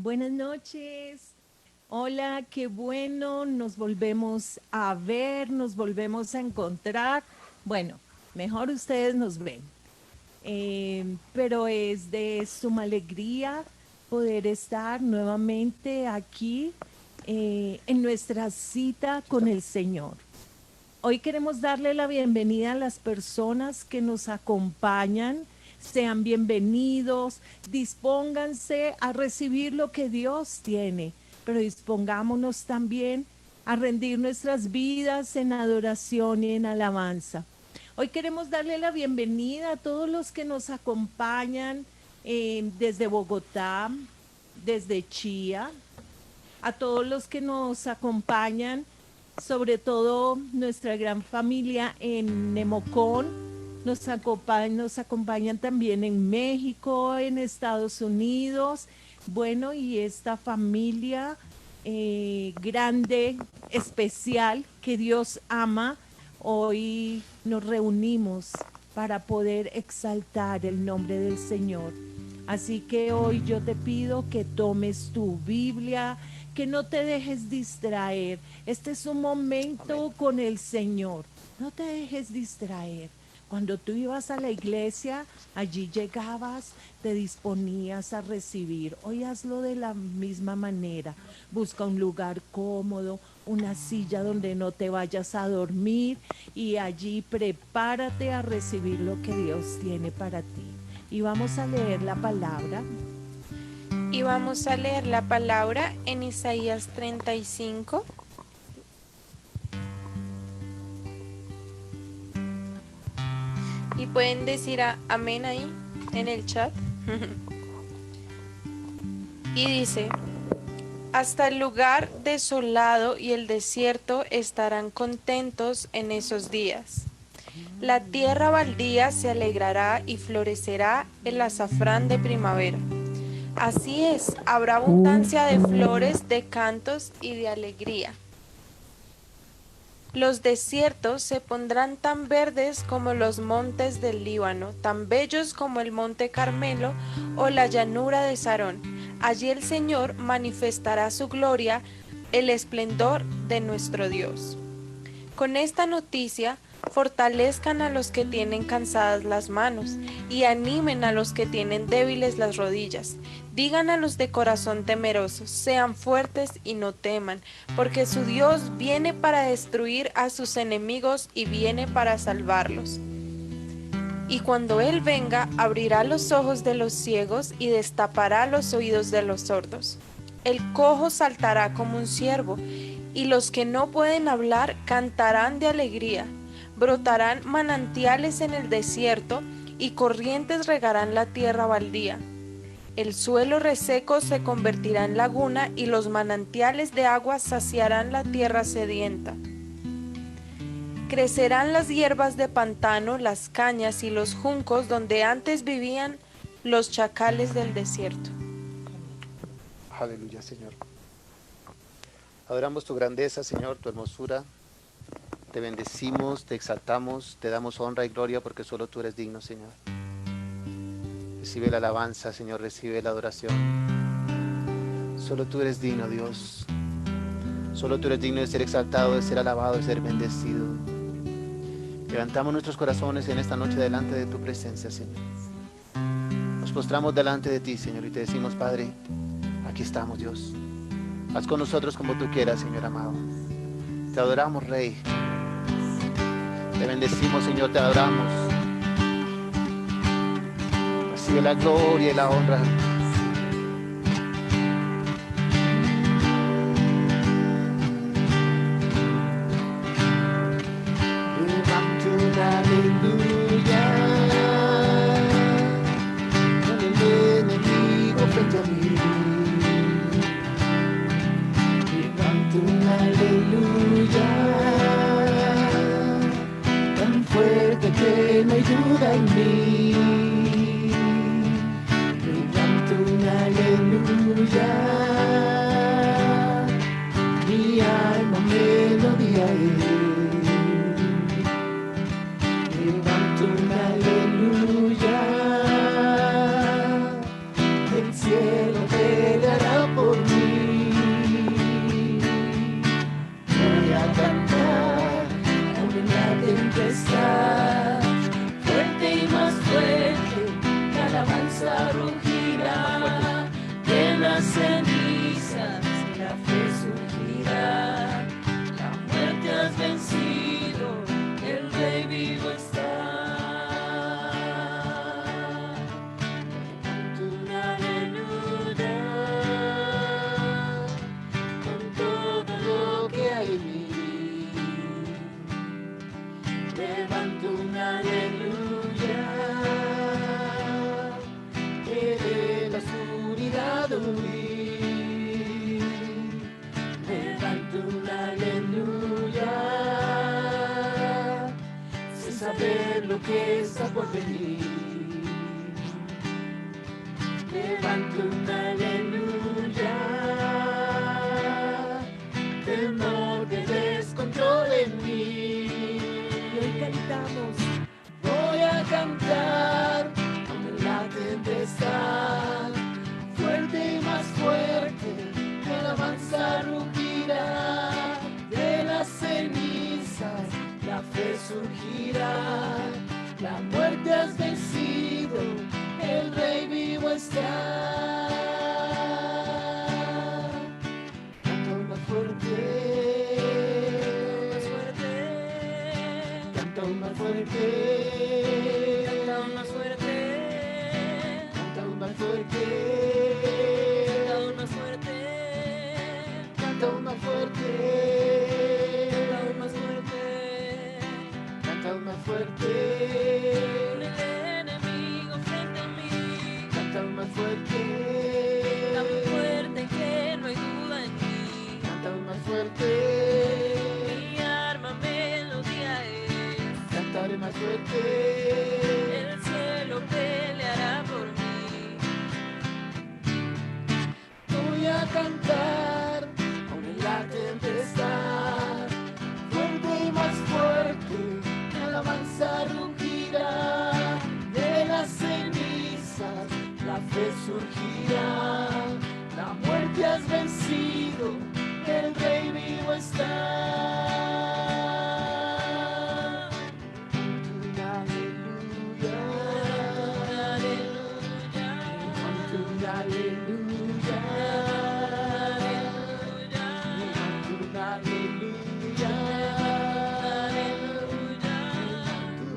Buenas noches. Hola, qué bueno. Nos volvemos a ver, nos volvemos a encontrar. Bueno, mejor ustedes nos ven. Pero es de suma alegría poder estar nuevamente aquí en nuestra cita con el Señor. Hoy queremos darle la bienvenida a las personas que nos acompañan. Sean bienvenidos, dispónganse a recibir lo que Dios tiene, pero dispongámonos también a rendir nuestras vidas en adoración y en alabanza. Hoy queremos darle la bienvenida a todos los que nos acompañan desde Bogotá, desde Chía, a todos los que nos acompañan, sobre todo nuestra gran familia en Nemocón, nos acompañan también en México, en Estados Unidos, bueno, y esta familia grande, especial, que Dios ama, hoy nos reunimos para poder exaltar el nombre del Señor. Así que hoy yo te pido que tomes tu Biblia, que no te dejes distraer. Este es un momento con el Señor. No te dejes distraer. Cuando tú ibas a la iglesia, allí llegabas, te disponías a recibir. Hoy hazlo de la misma manera. Busca un lugar cómodo, una silla donde no te vayas a dormir y allí prepárate a recibir lo que Dios tiene para ti. Y vamos a leer la palabra. Y vamos a leer la palabra en Isaías 35. Y pueden decir amén ahí en el chat. Y dice: hasta el lugar desolado y el desierto estarán contentos en esos días. La tierra baldía se alegrará y florecerá el azafrán de primavera. Así es, habrá abundancia de flores, de cantos y de alegría. Los desiertos se pondrán tan verdes como los montes del Líbano, tan bellos como el monte Carmelo o la llanura de Sarón. Allí el Señor manifestará su gloria, el esplendor de nuestro Dios. Con esta noticia, fortalezcan a los que tienen cansadas las manos y animen a los que tienen débiles las rodillas. Digan a los de corazón temeroso: sean fuertes y no teman, porque su Dios viene para destruir a sus enemigos y viene para salvarlos. Y cuando Él venga, abrirá los ojos de los ciegos y destapará los oídos de los sordos. El cojo saltará como un ciervo, y los que no pueden hablar cantarán de alegría. Brotarán manantiales en el desierto, y corrientes regarán la tierra baldía. El suelo reseco se convertirá en laguna, y los manantiales de agua saciarán la tierra sedienta. Crecerán las hierbas de pantano, las cañas y los juncos donde antes vivían los chacales del desierto. Aleluya, Señor. Adoramos tu grandeza, Señor, tu hermosura. Te bendecimos, te exaltamos, te damos honra y gloria porque solo tú eres digno, Señor. Recibe la alabanza, Señor, recibe la adoración. Solo tú eres digno, Dios. Solo tú eres digno de ser exaltado, de ser alabado, de ser bendecido. Levantamos nuestros corazones en esta noche delante de tu presencia, Señor. Nos postramos delante de ti, Señor, y te decimos: Padre, aquí estamos, Dios. Haz con nosotros como tú quieras, Señor amado. Te adoramos, Rey. Te bendecimos, Señor, te adoramos. Recibe la gloria y la honra. Levanto una aleluya con el enemigo frente a mí. Levanto una aleluya tan fuerte que no hay duda en mí. Levanto una aleluya, mi alma melodía es. Levanto una aleluya, el cielo peleará por que está por venir. Levanto un aleluya, temor que descontrole en mí. Y hoy cantamos, Voy a cantar con la tempestad, fuerte y más fuerte, mi alabanza rugirá. De las cenizas la fe surgirá, la muerte has vencido, el Rey vivo está. Canta más fuerte, canta más fuerte, Canta más fuerte, canta más fuerte, canta más fuerte, canta más fuerte, canta más fuerte. canta más fuerte, Con el enemigo frente a mí, canta más fuerte, tan fuerte que no hay duda en mí. canta más fuerte, Mi arma melodía es, cantaré más fuerte. el cielo peleará por mí. Voy a cantar aún en la tempestad, fuerte y más fuerte, mi alabanza rugirá. De las cenizas la fe surgirá, la muerte has vencido, el Rey vivo está. Un aleluya, un aleluya, un aleluya, un aleluya, un aleluya, un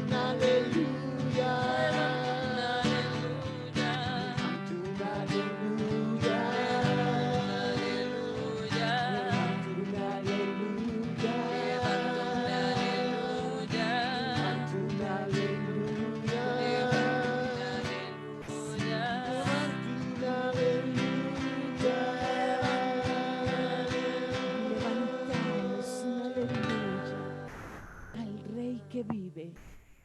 levantamos un aleluya al Rey que vive.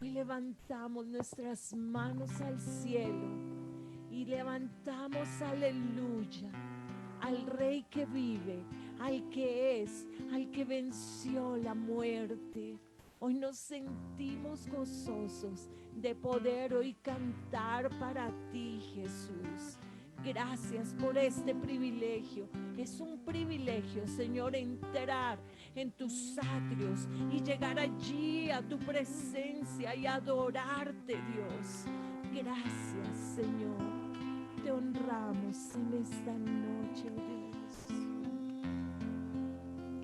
Hoy levantamos nuestras manos al cielo y levantamos aleluya al Rey que vive, al que es, al que venció la muerte. Hoy nos sentimos gozosos de poder hoy cantar para ti, Jesús. Gracias por este privilegio. Es un privilegio, Señor, entrar en tus atrios y llegar allí a tu presencia y adorarte, Dios. Gracias, Señor. Te honramos en esta noche, oh Dios.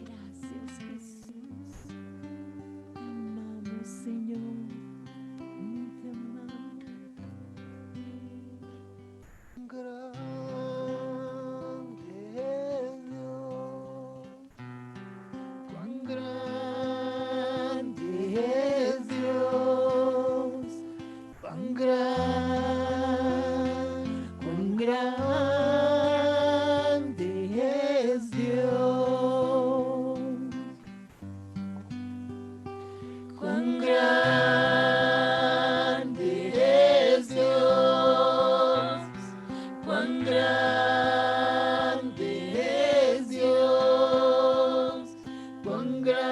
Gracias, Jesús. Te amamos, Señor. Te amamos. Grande es Dios, cuán grande es Dios, cuán grande es Dios, cuán grande es Dios, cuán grande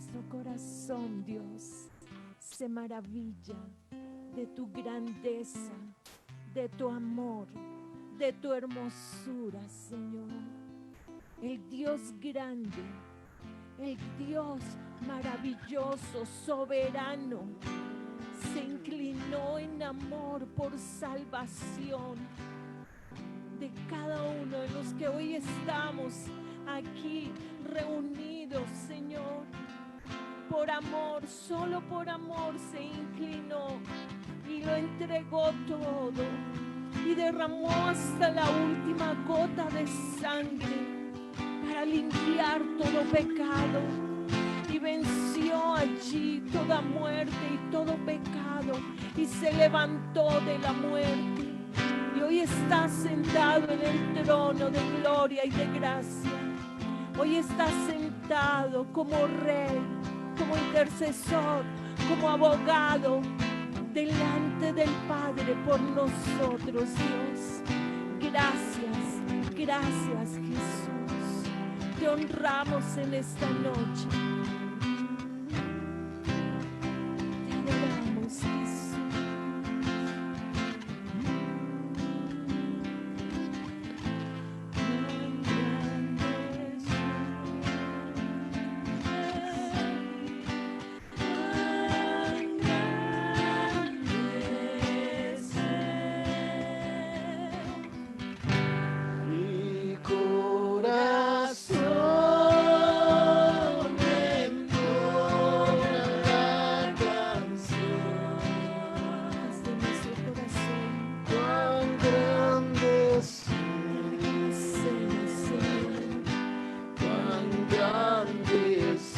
nuestro corazón, Dios, se maravilla de tu grandeza, de tu amor, de tu hermosura, Señor. El Dios grande, el Dios maravilloso, soberano, se inclinó en amor por salvación de cada uno de los que hoy estamos aquí reunidos, Señor. Por amor, solo por amor se inclinó y lo entregó todo y derramó hasta la última gota de sangre para limpiar todo pecado, y venció allí toda muerte y todo pecado, y se levantó de la muerte y hoy está sentado en el trono de gloria y de gracia. Hoy está sentado como rey, como intercesor, como abogado delante del Padre por nosotros, Dios. Gracias, gracias, Jesús. Te honramos en esta noche. Te adoramos, Jesús. Mi corazón entona la canción. Desde nuestro corazón, Cuán grande es Señor. cuán grande es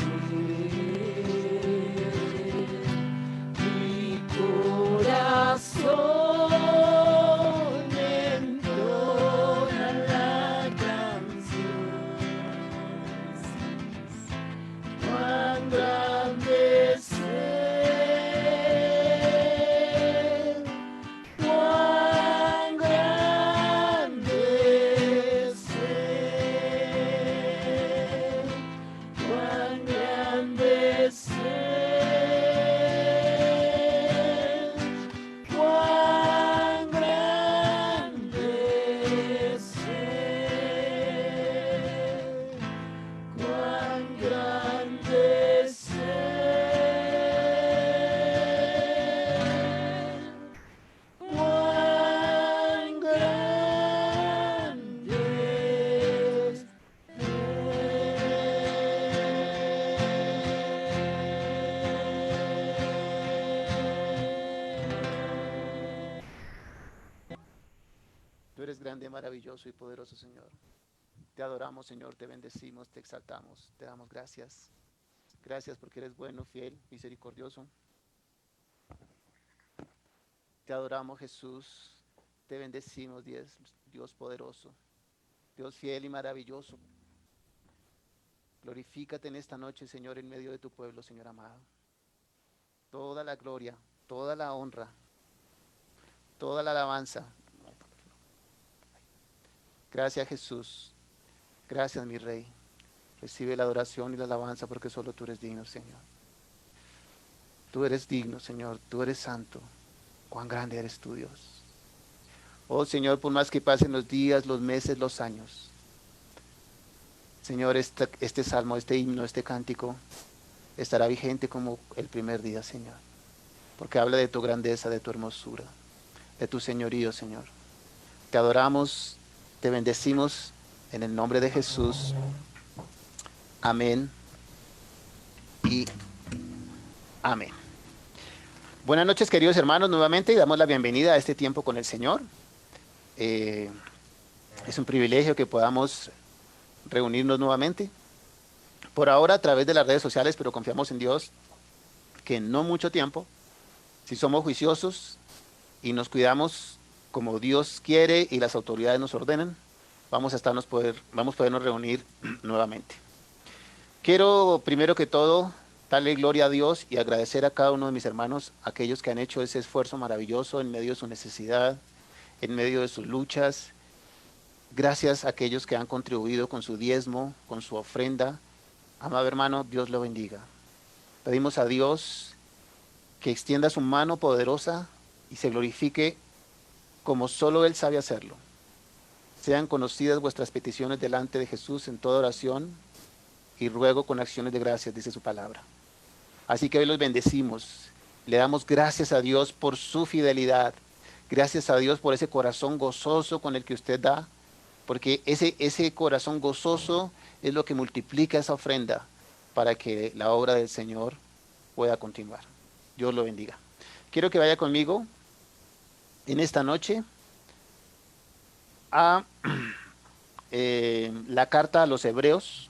mi corazón entona la canción. Cuán grande es cuán grande es cuán grande es cuán grande es cuán grande es cuán grande es Tú eres grande, maravilloso y poderoso, Señor. Te adoramos, Señor, te bendecimos, te exaltamos, te damos gracias. Gracias porque eres bueno, fiel, misericordioso. Te adoramos, Jesús, te bendecimos, Dios poderoso, Dios fiel y maravilloso. Glorifícate en esta noche, Señor, en medio de tu pueblo, Señor amado. Toda la gloria, toda la honra, toda la alabanza. Gracias, Jesús. Gracias, mi Rey. Recibe la adoración y la alabanza porque solo tú eres digno, Señor. Tú eres digno, Señor. Tú eres santo. Cuán grande eres tú, Dios. Oh, Señor, por más que pasen los días, los meses, los años. Señor, este salmo, este himno, este cántico estará vigente como el primer día, Señor. Porque habla de tu grandeza, de tu hermosura, de tu señorío, Señor. Te adoramos, te bendecimos en el nombre de Jesús. Amén y amén. Buenas noches, queridos hermanos, nuevamente, y damos la bienvenida a este tiempo con el Señor. Es un privilegio que podamos reunirnos nuevamente. Por ahora a través de las redes sociales, pero confiamos en Dios que en no mucho tiempo, si somos juiciosos y nos cuidamos como Dios quiere y las autoridades nos ordenan, vamos a podernos reunir nuevamente. Quiero primero que todo darle gloria a Dios y agradecer a cada uno de mis hermanos, aquellos que han hecho ese esfuerzo maravilloso en medio de su necesidad, en medio de sus luchas. Gracias a aquellos que han contribuido con su diezmo, con su ofrenda. Amado hermano, Dios lo bendiga. Pedimos a Dios que extienda su mano poderosa y se glorifique como solo Él sabe hacerlo. Sean conocidas vuestras peticiones delante de Jesús en toda oración y ruego con acciones de gracias, dice su palabra. Así que hoy los bendecimos. Le damos gracias a Dios por su fidelidad. Gracias a Dios por ese corazón gozoso con el que usted da, porque ese corazón gozoso es lo que multiplica esa ofrenda para que la obra del Señor pueda continuar. Dios lo bendiga. Quiero que vaya conmigo en esta noche a la carta a los Hebreos.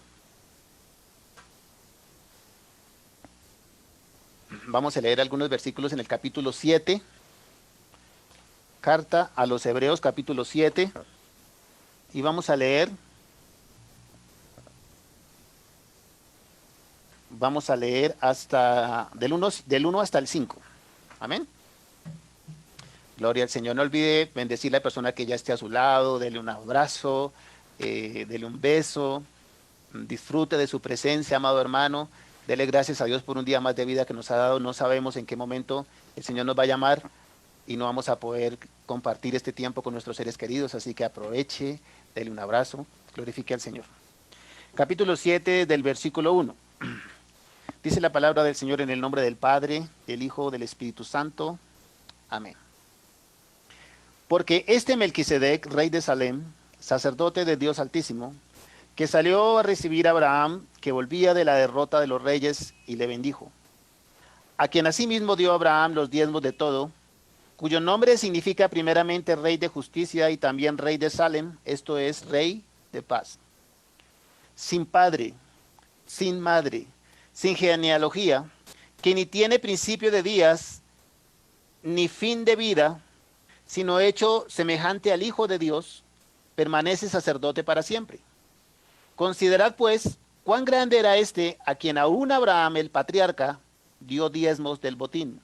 Vamos a leer algunos versículos en el capítulo 7. Carta a los Hebreos, capítulo 7. Y vamos a leer hasta del 1 hasta el 5. Amén. Gloria al Señor. No olvide bendecir a la persona que ya esté a su lado, dele un abrazo, dele un beso, disfrute de su presencia, amado hermano. Dele gracias a Dios por un día más de vida que nos ha dado. No sabemos en qué momento el Señor nos va a llamar y no vamos a poder compartir este tiempo con nuestros seres queridos, así que aproveche, dele un abrazo, glorifique al Señor. Capítulo 7 del versículo 1. Dice la palabra del Señor en el nombre del Padre, del Hijo, del Espíritu Santo. Amén. Porque este Melquisedec, rey de Salem, sacerdote de Dios Altísimo, que salió a recibir a Abraham, que volvía de la derrota de los reyes, y le bendijo, a quien asimismo dio Abraham los diezmos de todo, cuyo nombre significa primeramente rey de justicia y también rey de Salem, esto es, rey de paz. Sin padre, sin madre, sin genealogía, que ni tiene principio de días, ni fin de vida, sino hecho semejante al Hijo de Dios, permanece sacerdote para siempre. Considerad pues cuán grande era este a quien aún Abraham el patriarca dio diezmos del botín.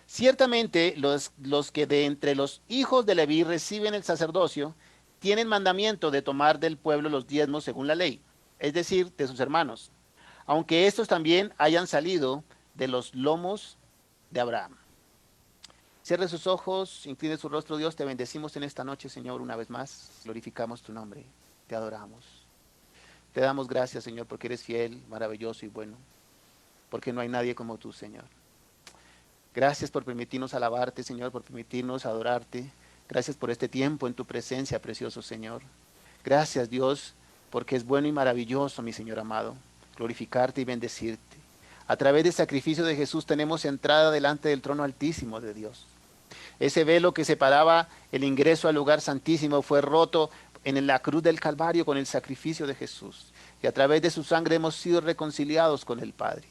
Ciertamente los que de entre los hijos de Leví reciben el sacerdocio tienen mandamiento de tomar del pueblo los diezmos según la ley, es decir, de sus hermanos, aunque estos también hayan salido de los lomos de Abraham. Cierre sus ojos, incline su rostro, Dios, te bendecimos en esta noche, Señor, una vez más, glorificamos tu nombre, te adoramos. Te damos gracias, Señor, porque eres fiel, maravilloso y bueno, porque no hay nadie como tú, Señor. Gracias por permitirnos alabarte, Señor, por permitirnos adorarte. Gracias por este tiempo en tu presencia, precioso Señor. Gracias, Dios, porque es bueno y maravilloso, mi Señor amado, glorificarte y bendecirte. A través del sacrificio de Jesús tenemos entrada delante del trono altísimo de Dios. Ese velo que separaba el ingreso al lugar santísimo fue roto en la cruz del Calvario con el sacrificio de Jesús. Y a través de su sangre hemos sido reconciliados con el Padre.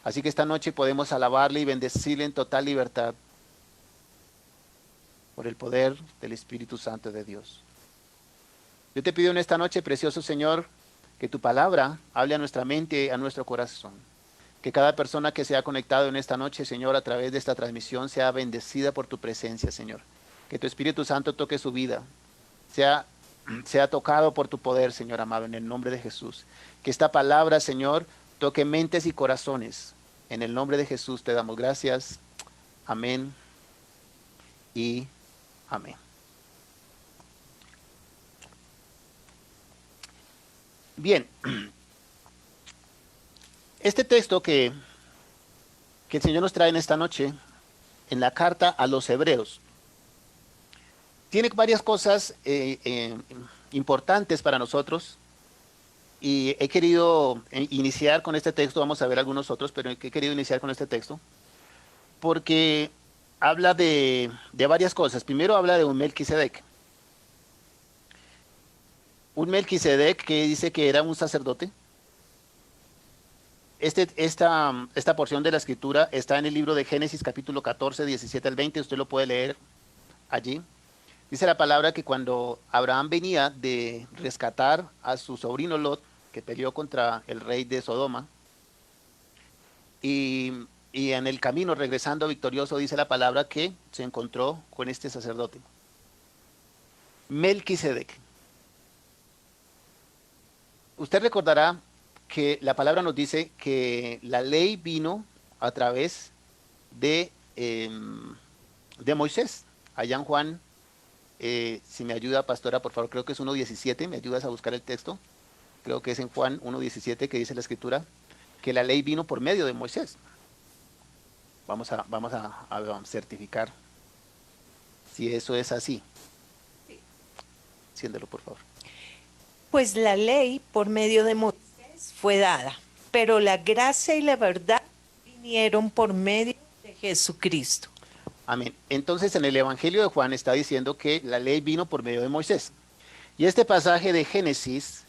Así que esta noche podemos alabarle y bendecirle en total libertad por el poder del Espíritu Santo de Dios. Yo te pido en esta noche, precioso Señor, que tu palabra hable a nuestra mente, a nuestro corazón. Que cada persona que se ha conectado en esta noche, Señor, a través de esta transmisión, sea bendecida por tu presencia, Señor. Que tu Espíritu Santo toque su vida, sea tocado por tu poder, Señor amado, en el nombre de Jesús. Que esta palabra, Señor, toque mentes y corazones. En el nombre de Jesús te damos gracias. Amén y amén. Bien, este texto que el Señor nos trae en esta noche, en la carta a los Hebreos, tiene varias cosas importantes para nosotros. Y he querido iniciar con este texto, vamos a ver algunos otros, pero he querido iniciar con este texto, porque habla de varias cosas. Primero habla de un Melquisedec. Un Melquisedec que dice que era un sacerdote. Esta porción de la escritura está en el libro de Génesis capítulo 14, 17 al 20, usted lo puede leer allí. Dice la palabra que cuando Abraham venía de rescatar a su sobrino Lot, que peleó contra el rey de Sodoma, y en el camino regresando victorioso, dice la palabra que se encontró con este sacerdote, Melquisedec. Usted recordará que la palabra nos dice que la ley vino a través de Moisés. Allá en Juan, si me ayuda, pastora, por favor, creo que es 1:17, ¿me ayudas a buscar el texto? Creo que es en Juan 1:17 que dice la escritura que la ley vino por medio de Moisés. Vamos a certificar si eso es así. Siéndelo, por favor. Pues la ley por medio de Moisés fue dada, pero la gracia y la verdad vinieron por medio de Jesucristo. Amén. Entonces en el Evangelio de Juan está diciendo que la ley vino por medio de Moisés. Y este pasaje de Génesis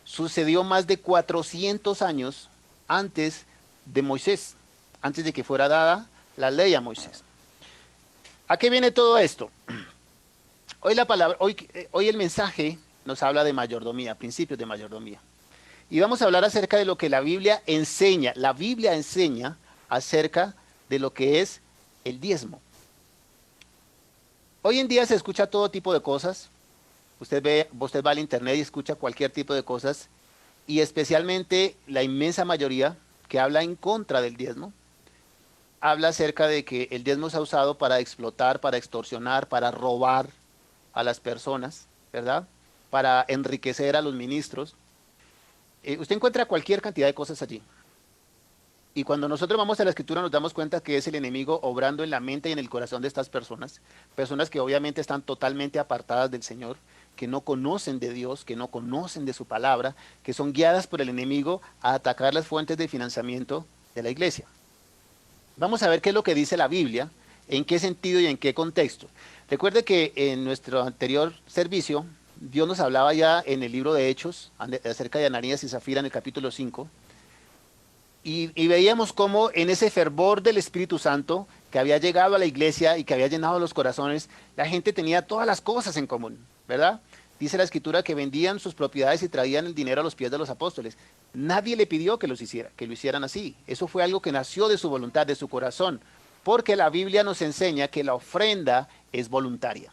sucedió más de 400 años antes de Moisés, antes de que fuera dada la ley a Moisés. ¿A qué viene todo esto? Hoy el mensaje nos habla de mayordomía, principios de mayordomía. Y vamos a hablar acerca de lo que la Biblia enseña. La Biblia enseña acerca de lo que es el diezmo. Hoy en día se escucha todo tipo de cosas. Usted va al internet y escucha cualquier tipo de cosas. Y especialmente la inmensa mayoría que habla en contra del diezmo, habla acerca de que el diezmo se ha usado para explotar, para extorsionar, para robar a las personas, ¿verdad? Para enriquecer a los ministros. Usted encuentra cualquier cantidad de cosas allí. Y cuando nosotros vamos a la escritura nos damos cuenta que es el enemigo obrando en la mente y en el corazón de estas personas, personas que obviamente están totalmente apartadas del Señor, que no conocen de Dios, que no conocen de su palabra, que son guiadas por el enemigo a atacar las fuentes de financiamiento de la iglesia. Vamos a ver qué es lo que dice la Biblia, en qué sentido y en qué contexto. Recuerde que en nuestro anterior servicio, Dios nos hablaba ya en el libro de Hechos, acerca de Ananías y Zafira en el capítulo 5, y veíamos cómo en ese fervor del Espíritu Santo que había llegado a la iglesia y que había llenado los corazones, la gente tenía todas las cosas en común, ¿verdad? Dice la escritura que vendían sus propiedades y traían el dinero a los pies de los apóstoles. Nadie le pidió que lo hicieran así. Eso fue algo que nació de su voluntad, de su corazón, porque la Biblia nos enseña que la ofrenda es voluntaria.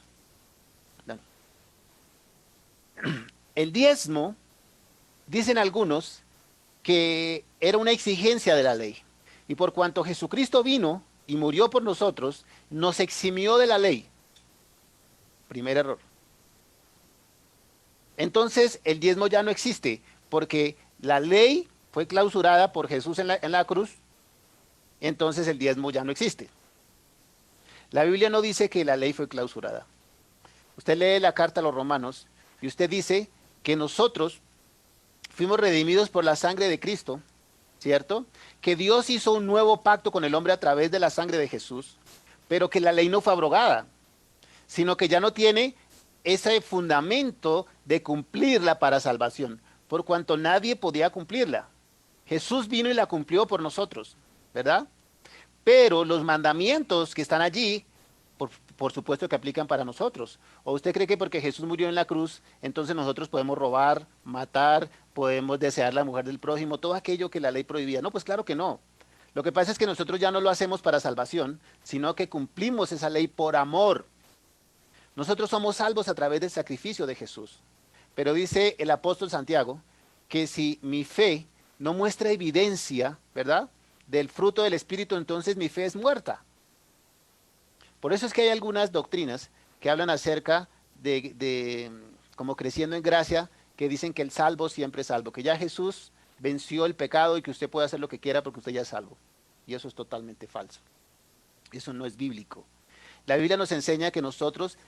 El diezmo, dicen algunos, que era una exigencia de la ley. Y por cuanto Jesucristo vino y murió por nosotros, nos eximió de la ley. Primer error. Entonces el diezmo ya no existe, porque la ley fue clausurada por Jesús en la cruz, entonces el diezmo ya no existe. La Biblia no dice que la ley fue clausurada. Usted lee la carta a los Romanos y usted dice que nosotros fuimos redimidos por la sangre de Cristo, ¿cierto? Que Dios hizo un nuevo pacto con el hombre a través de la sangre de Jesús, pero que la ley no fue abrogada, sino que ya no tiene ese fundamento de cumplirla para salvación, por cuanto nadie podía cumplirla. Jesús vino y la cumplió por nosotros, ¿verdad? Pero los mandamientos que están allí, por supuesto que aplican para nosotros. ¿O usted cree que porque Jesús murió en la cruz, entonces nosotros podemos robar, matar, podemos desear la mujer del prójimo, todo aquello que la ley prohibía? No, pues claro que no. Lo que pasa es que nosotros ya no lo hacemos para salvación, sino que cumplimos esa ley por amor. Nosotros somos salvos a través del sacrificio de Jesús. Pero dice el apóstol Santiago que si mi fe no muestra evidencia, ¿verdad?, del fruto del Espíritu, entonces mi fe es muerta. Por eso es que hay algunas doctrinas que hablan acerca de como creciendo en gracia, que dicen que el salvo siempre es salvo, que ya Jesús venció el pecado y que usted puede hacer lo que quiera porque usted ya es salvo. Y eso es totalmente falso. Eso no es bíblico. La Biblia nos enseña que nosotros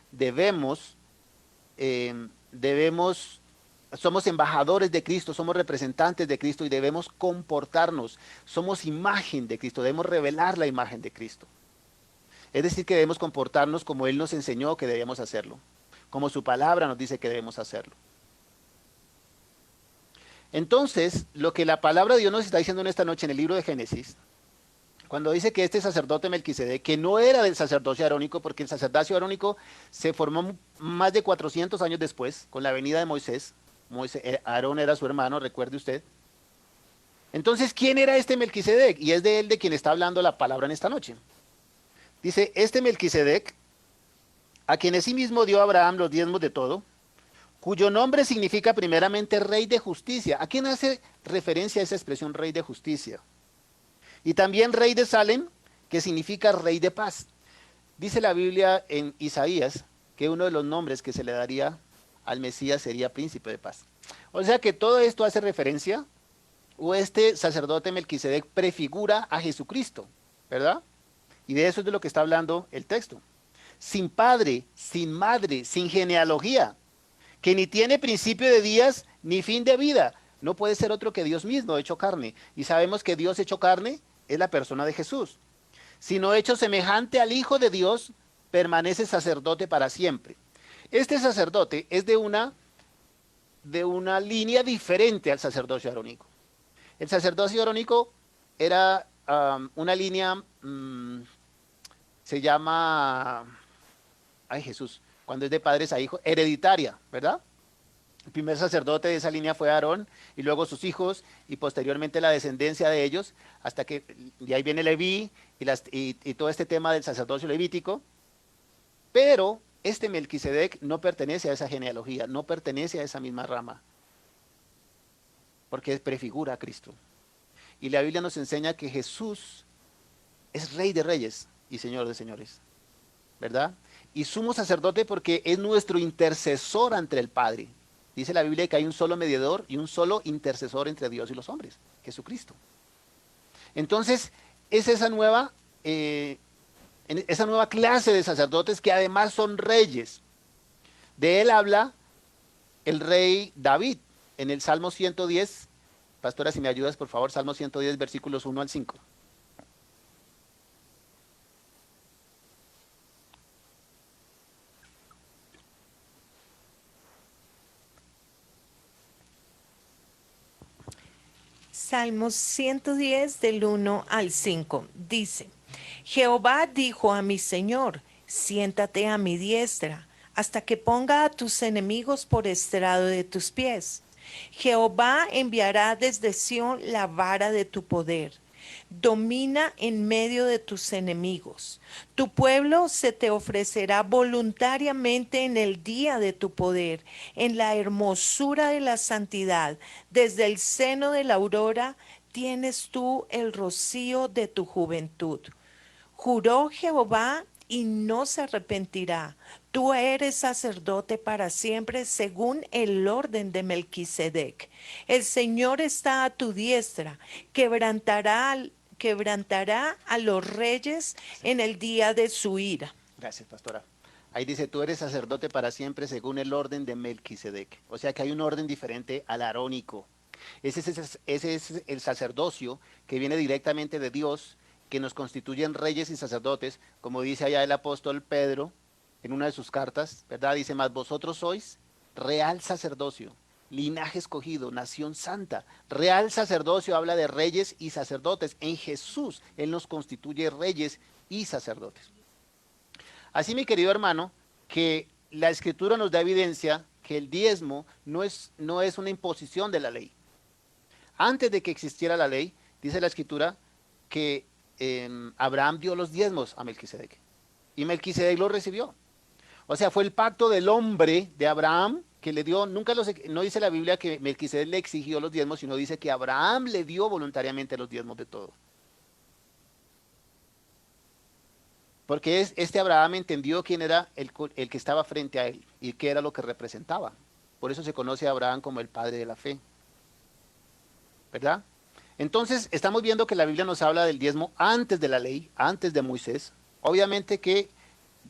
somos embajadores de Cristo, somos representantes de Cristo y debemos comportarnos. Somos imagen de Cristo, debemos revelar la imagen de Cristo. Es decir, que debemos comportarnos como Él nos enseñó que debemos hacerlo, como su palabra nos dice que debemos hacerlo. Entonces, lo que la palabra de Dios nos está diciendo en esta noche en el libro de Génesis, cuando dice que este sacerdote Melquisedec, que no era del sacerdocio arónico, porque el sacerdocio arónico se formó más de 400 años después, con la venida de Moisés. Aarón era su hermano, recuerde usted. Entonces, ¿quién era este Melquisedec? Y es de él de quien está hablando la palabra en esta noche. Dice, este Melquisedec, a quien asimismo dio a Abraham los diezmos de todo, cuyo nombre significa primeramente Rey de Justicia. ¿A quién hace referencia esa expresión Rey de Justicia? Y también Rey de Salem, que significa Rey de Paz. Dice la Biblia en Isaías que uno de los nombres que se le daría al Mesías sería Príncipe de Paz. O sea que todo esto hace referencia, o este sacerdote Melquisedec prefigura a Jesucristo, ¿verdad? Y de eso es de lo que está hablando el texto. Sin padre, sin madre, sin genealogía, que ni tiene principio de días ni fin de vida. No puede ser otro que Dios mismo hecho carne. Y sabemos que Dios hecho carne es la persona de Jesús. Sino hecho semejante al Hijo de Dios, permanece sacerdote para siempre. Este sacerdote es de una línea diferente al sacerdocio arónico. El sacerdocio arónico era una línea, se llama, ay Jesús, cuando es de padres a hijos, hereditaria, ¿verdad? El primer sacerdote de esa línea fue Aarón, y luego sus hijos, y posteriormente la descendencia de ellos, hasta que, y ahí viene Leví, y todo este tema del sacerdocio levítico. Pero este Melquisedec no pertenece a esa genealogía, no pertenece a esa misma rama, porque prefigura a Cristo. Y la Biblia nos enseña que Jesús es Rey de Reyes y Señor de Señores, ¿verdad? Y sumo sacerdote porque es nuestro intercesor ante el Padre. Dice la Biblia que hay un solo mediador y un solo intercesor entre Dios y los hombres, Jesucristo. Entonces, es esa nueva clase de sacerdotes que además son reyes. De él habla el rey David en el Salmo 110. Pastora, si me ayudas, por favor, Salmo 110, versículos 1 al 5. Salmos 110 del 1 al 5 dice: Jehová dijo a mi Señor, siéntate a mi diestra, hasta que ponga a tus enemigos por estrado de tus pies. Jehová enviará desde Sión la vara de tu poder. Domina en medio de tus enemigos. Tu pueblo se te ofrecerá voluntariamente en el día de tu poder, en la hermosura de la santidad. Desde el seno de la aurora tienes tú el rocío de tu juventud. Juró Jehová y no se arrepentirá. Tú eres sacerdote para siempre según el orden de Melquisedec. El Señor está a tu diestra, quebrantará a los reyes en el día de su ira. Gracias, pastora. Ahí dice, tú eres sacerdote para siempre según el orden de Melquisedec. O sea que hay un orden diferente al arónico. Ese es el sacerdocio que viene directamente de Dios, que nos constituyen reyes y sacerdotes, como dice allá el apóstol Pedro en una de sus cartas, ¿verdad? Dice, mas vosotros sois real sacerdocio, linaje escogido, nación santa. Real sacerdocio habla de reyes y sacerdotes. En Jesús Él nos constituye reyes y sacerdotes. Así, mi querido hermano, que la Escritura nos da evidencia que el diezmo no es una imposición de la ley. Antes de que existiera la ley, dice la Escritura que Abraham dio los diezmos a Melquisedec y Melquisedec lo recibió. O sea, fue el pacto del hombre de Abraham que le dio, no dice la Biblia que Melquisedec le exigió los diezmos, sino dice que Abraham le dio voluntariamente los diezmos de todo. Porque este Abraham entendió quién era el que estaba frente a él y qué era lo que representaba. Por eso se conoce a Abraham como el padre de la fe, ¿verdad? Entonces, estamos viendo que la Biblia nos habla del diezmo antes de la ley, antes de Moisés. Obviamente que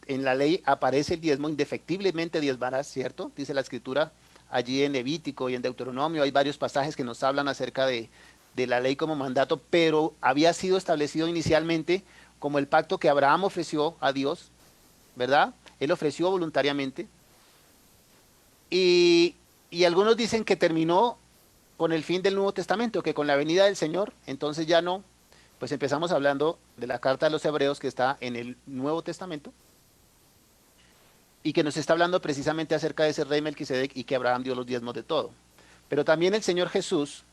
en la ley aparece el diezmo, indefectiblemente diezmarás, ¿cierto? Dice la Escritura allí en Levítico y en Deuteronomio. Hay varios pasajes que nos hablan acerca de la ley como mandato, pero había sido establecido inicialmente como el pacto que Abraham ofreció a Dios, ¿verdad? Él ofreció voluntariamente. Y algunos dicen que terminó con el fin del Nuevo Testamento, que con la venida del Señor, entonces ya no, pues empezamos hablando de la carta de los Hebreos que está en el Nuevo Testamento y que nos está hablando precisamente acerca de ese rey Melquisedec y que Abraham dio los diezmos de todo. Pero también el Señor Jesús,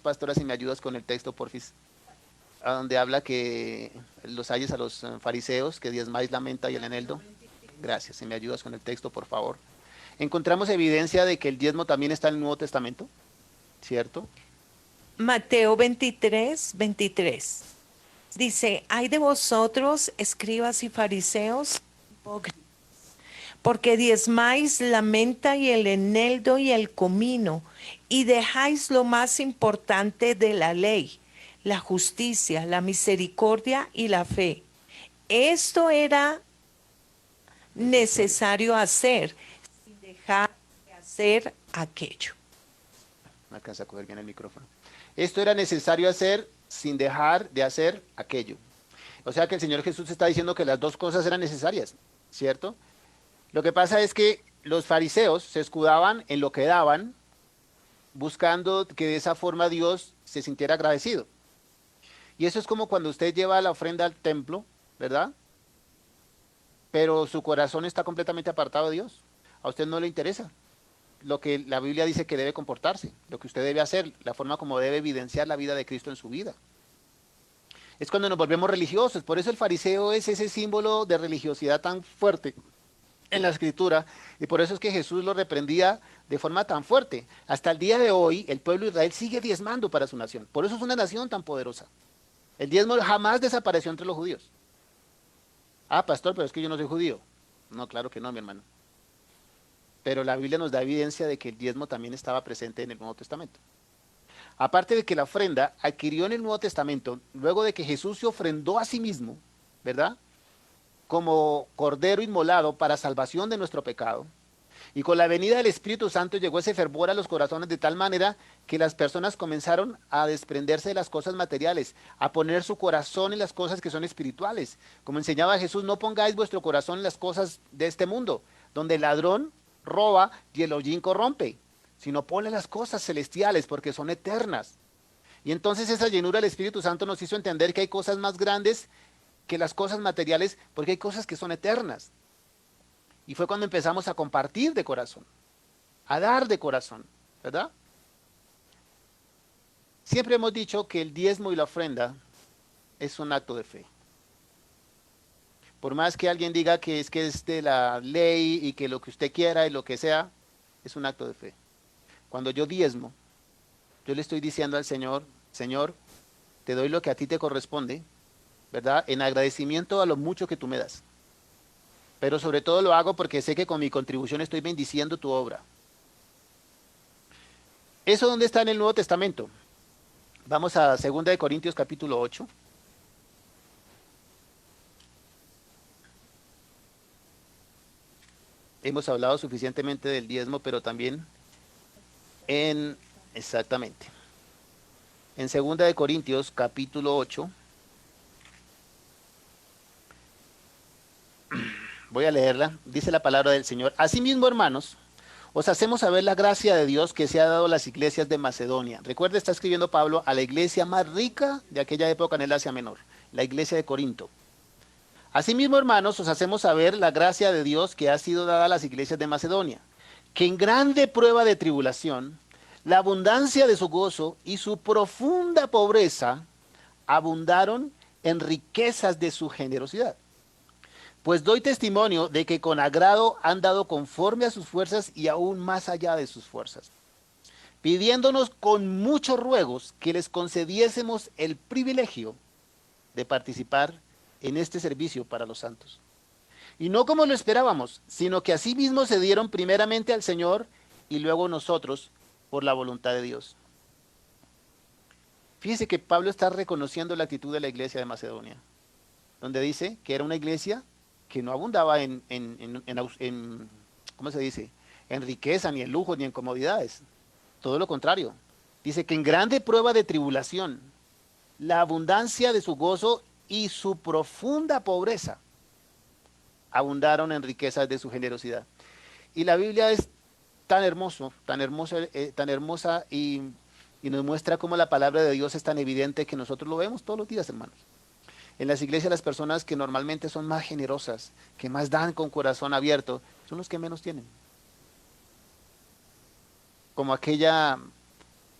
pastora, si me ayudas con el texto, porfis, a donde habla que los ayes a los fariseos, que diezmáis la menta y el eneldo. Gracias, si me ayudas con el texto, por favor. Encontramos evidencia de que el diezmo también está en el Nuevo Testamento, ¿cierto? Mateo 23:23. Dice, ay de vosotros, escribas y fariseos, hipócritas, porque diezmáis la menta y el eneldo y el comino, y dejáis lo más importante de la ley, la justicia, la misericordia y la fe. Esto era necesario hacer, sin dejar de hacer aquello. No alcanza a coger bien el micrófono. Esto era necesario hacer sin dejar de hacer aquello. O sea que el Señor Jesús está diciendo que las dos cosas eran necesarias, ¿cierto? Lo que pasa es que los fariseos se escudaban en lo que daban, buscando que de esa forma Dios se sintiera agradecido. Y eso es como cuando usted lleva la ofrenda al templo, ¿verdad? Pero su corazón está completamente apartado de Dios. A usted no le interesa lo que la Biblia dice que debe comportarse, lo que usted debe hacer, la forma como debe evidenciar la vida de Cristo en su vida. Es cuando nos volvemos religiosos. Por eso el fariseo es ese símbolo de religiosidad tan fuerte en la Escritura, y por eso es que Jesús lo reprendía de forma tan fuerte. Hasta el día de hoy, el pueblo de Israel sigue diezmando para su nación. Por eso es una nación tan poderosa. El diezmo jamás desapareció entre los judíos. Ah, pastor, pero es que yo no soy judío. No, claro que no, mi hermano. Pero la Biblia nos da evidencia de que el diezmo también estaba presente en el Nuevo Testamento. Aparte de que la ofrenda adquirió en el Nuevo Testamento, luego de que Jesús se ofrendó a sí mismo, ¿verdad? Como cordero inmolado para salvación de nuestro pecado. Y con la venida del Espíritu Santo llegó ese fervor a los corazones de tal manera que las personas comenzaron a desprenderse de las cosas materiales, a poner su corazón en las cosas que son espirituales. Como enseñaba Jesús, no pongáis vuestro corazón en las cosas de este mundo, donde el ladrón roba y el hollín corrompe, sino ponle las cosas celestiales porque son eternas. Y entonces esa llenura del Espíritu Santo nos hizo entender que hay cosas más grandes que las cosas materiales, porque hay cosas que son eternas. Y fue cuando empezamos a compartir de corazón, a dar de corazón, ¿verdad? Siempre hemos dicho que el diezmo y la ofrenda es un acto de fe. Por más que alguien diga que es de la ley y que lo que usted quiera y lo que sea, es un acto de fe. Cuando yo diezmo, yo le estoy diciendo al Señor, Señor, te doy lo que a ti te corresponde, ¿verdad? En agradecimiento a lo mucho que tú me das. Pero sobre todo lo hago porque sé que con mi contribución estoy bendiciendo tu obra. ¿Eso dónde está en el Nuevo Testamento? Vamos a 2 de Corintios capítulo 8. Hemos hablado suficientemente del diezmo, pero también exactamente. En 2 de Corintios capítulo 8. Voy a leerla. Dice la palabra del Señor. Asimismo, hermanos, os hacemos saber la gracia de Dios que se ha dado a las iglesias de Macedonia. Recuerda, está escribiendo Pablo a la iglesia más rica de aquella época en el Asia Menor, la iglesia de Corinto. Asimismo, hermanos, os hacemos saber la gracia de Dios que ha sido dada a las iglesias de Macedonia, que en grande prueba de tribulación, la abundancia de su gozo y su profunda pobreza abundaron en riquezas de su generosidad. Pues doy testimonio de que con agrado han dado conforme a sus fuerzas y aún más allá de sus fuerzas, pidiéndonos con muchos ruegos que les concediésemos el privilegio de participar en este servicio para los santos. Y no como lo esperábamos, sino que asimismo se dieron primeramente al Señor y luego nosotros por la voluntad de Dios. Fíjese que Pablo está reconociendo la actitud de la iglesia de Macedonia, donde dice que era una iglesia que no abundaba ¿cómo se dice? En riqueza, ni en lujo, ni en comodidades. Todo lo contrario. Dice que en grande prueba de tribulación, la abundancia de su gozo y su profunda pobreza abundaron en riquezas de su generosidad. Y la Biblia es tan hermosa y nos muestra cómo la palabra de Dios es tan evidente que nosotros lo vemos todos los días, hermanos. En las iglesias las personas que normalmente son más generosas, que más dan con corazón abierto, son los que menos tienen. Como aquella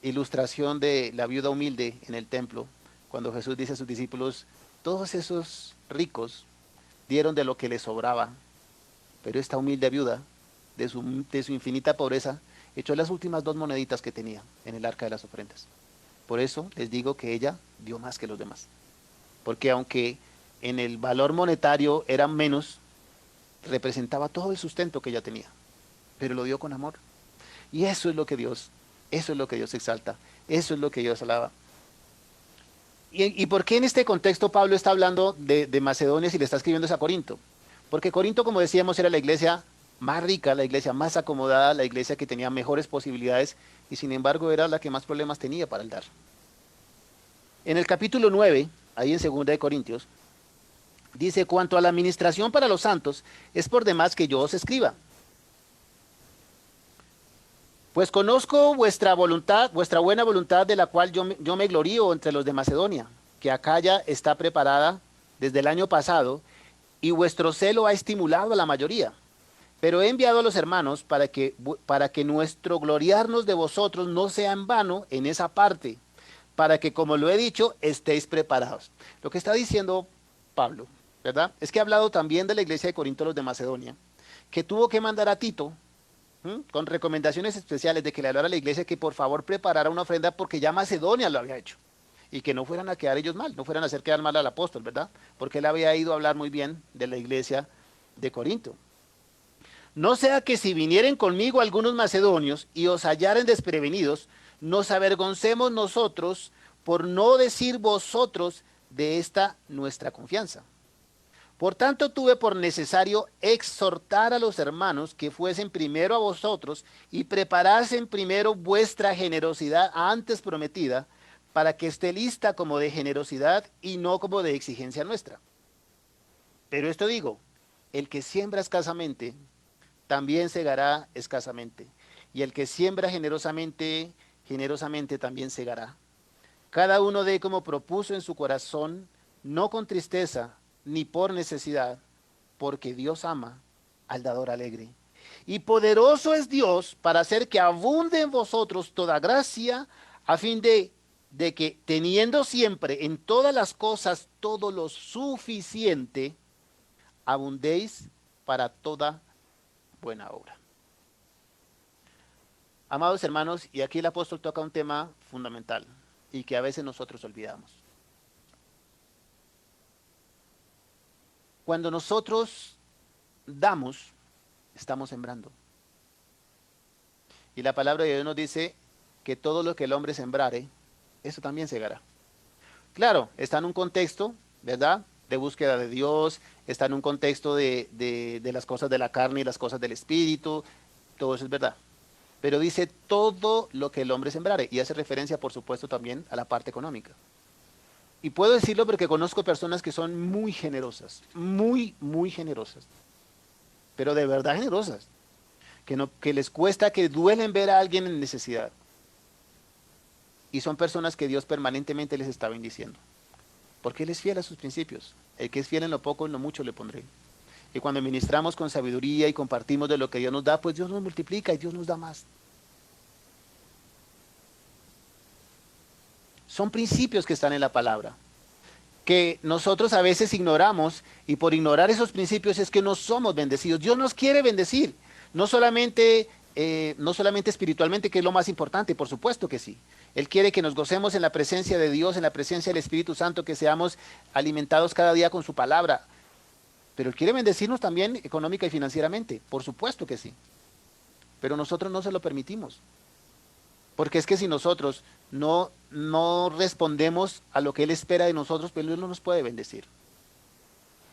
ilustración de la viuda humilde en el templo, cuando Jesús dice a sus discípulos, todos esos ricos dieron de lo que les sobraba, pero esta humilde viuda de su infinita pobreza, echó las últimas 2 moneditas que tenía en el arca de las ofrendas. Por eso les digo que ella dio más que los demás. Porque aunque en el valor monetario eran menos, representaba todo el sustento que ella tenía. Pero lo dio con amor. Y eso es lo que Dios exalta. Eso es lo que Dios alaba. ¿Y por qué en este contexto Pablo está hablando de Macedonia si le está escribiendo a Corinto? Porque Corinto, como decíamos, era la iglesia más rica, la iglesia más acomodada, la iglesia que tenía mejores posibilidades y sin embargo era la que más problemas tenía para el dar. En el capítulo 9, ahí en 2 de Corintios, dice: cuanto a la administración para los santos, es por demás que yo os escriba. Pues conozco vuestra voluntad, vuestra buena voluntad, de la cual yo me glorío entre los de Macedonia, que Acaya está preparada desde el año pasado, y vuestro celo ha estimulado a la mayoría. Pero he enviado a los hermanos para que nuestro gloriarnos de vosotros no sea en vano en esa parte, para que, como lo he dicho, estéis preparados. Lo que está diciendo Pablo, ¿verdad? Es que ha hablado también de la iglesia de Corinto, los de Macedonia, que tuvo que mandar a Tito, con recomendaciones especiales de que le hablara a la iglesia que por favor preparara una ofrenda porque ya Macedonia lo había hecho. Y que no fueran a quedar ellos mal, no fueran a hacer quedar mal al apóstol, ¿verdad? Porque él había ido a hablar muy bien de la iglesia de Corinto. No sea que si vinieren conmigo algunos macedonios y os hallaren desprevenidos, nos avergoncemos nosotros por no decir vosotros de esta nuestra confianza. Por tanto, tuve por necesario exhortar a los hermanos que fuesen primero a vosotros y preparasen primero vuestra generosidad antes prometida, para que esté lista como de generosidad y no como de exigencia nuestra. Pero esto digo, el que siembra escasamente, también segará escasamente, y el que siembra generosamente, generosamente también segará. Cada uno dé como propuso en su corazón, no con tristeza, ni por necesidad, porque Dios ama al dador alegre. Y poderoso es Dios para hacer que abunde en vosotros toda gracia, a fin de que teniendo siempre en todas las cosas todo lo suficiente, abundéis para toda buena obra. Amados hermanos, y aquí el apóstol toca un tema fundamental y que a veces nosotros olvidamos. Cuando nosotros damos, estamos sembrando. Y la palabra de Dios nos dice que todo lo que el hombre sembrare, eso también segará. Claro, está en un contexto, ¿verdad?, de búsqueda de Dios, está en un contexto de las cosas de la carne y las cosas del espíritu, todo eso es verdad. Pero dice todo lo que el hombre sembrare, y hace referencia, por supuesto, también a la parte económica. Y puedo decirlo porque conozco personas que son muy generosas, muy, muy generosas, pero de verdad generosas, que les cuesta, que duelen ver a alguien en necesidad. Y son personas que Dios permanentemente les está bendiciendo, porque Él es fiel a sus principios. El que es fiel en lo poco, en lo mucho le pondré. Y cuando ministramos con sabiduría y compartimos de lo que Dios nos da, pues Dios nos multiplica y Dios nos da más. Son principios que están en la palabra, que nosotros a veces ignoramos, y por ignorar esos principios es que no somos bendecidos. Dios nos quiere bendecir, no solamente espiritualmente, que es lo más importante, por supuesto que sí. Él quiere que nos gocemos en la presencia de Dios, en la presencia del Espíritu Santo, que seamos alimentados cada día con su palabra. Pero Él quiere bendecirnos también económica y financieramente, por supuesto que sí. Pero nosotros no se lo permitimos. Porque es que si nosotros no respondemos a lo que Él espera de nosotros, pues Él no nos puede bendecir.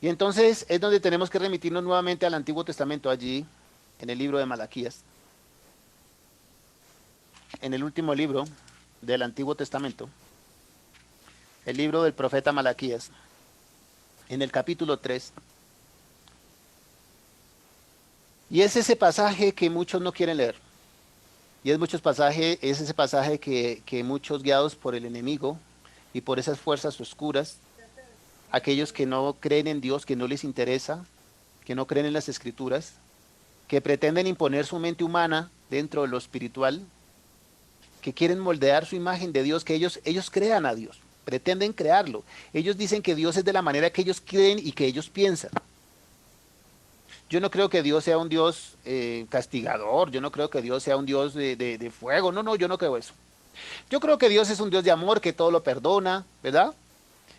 Y entonces es donde tenemos que remitirnos nuevamente al Antiguo Testamento, allí en el libro de Malaquías. En el último libro del Antiguo Testamento, el libro del profeta Malaquías, en el capítulo 3. Y es ese pasaje que muchos no quieren leer. Y es ese pasaje que muchos, guiados por el enemigo y por esas fuerzas oscuras, aquellos que no creen en Dios, que no les interesa, que no creen en las Escrituras, que pretenden imponer su mente humana dentro de lo espiritual, que quieren moldear su imagen de Dios, que ellos crean a Dios, pretenden crearlo. Ellos dicen que Dios es de la manera que ellos creen y que ellos piensan. Yo no creo que Dios sea un Dios castigador, yo no creo que Dios sea un Dios de fuego, no, no, yo no creo eso. Yo creo que Dios es un Dios de amor que todo lo perdona, ¿verdad?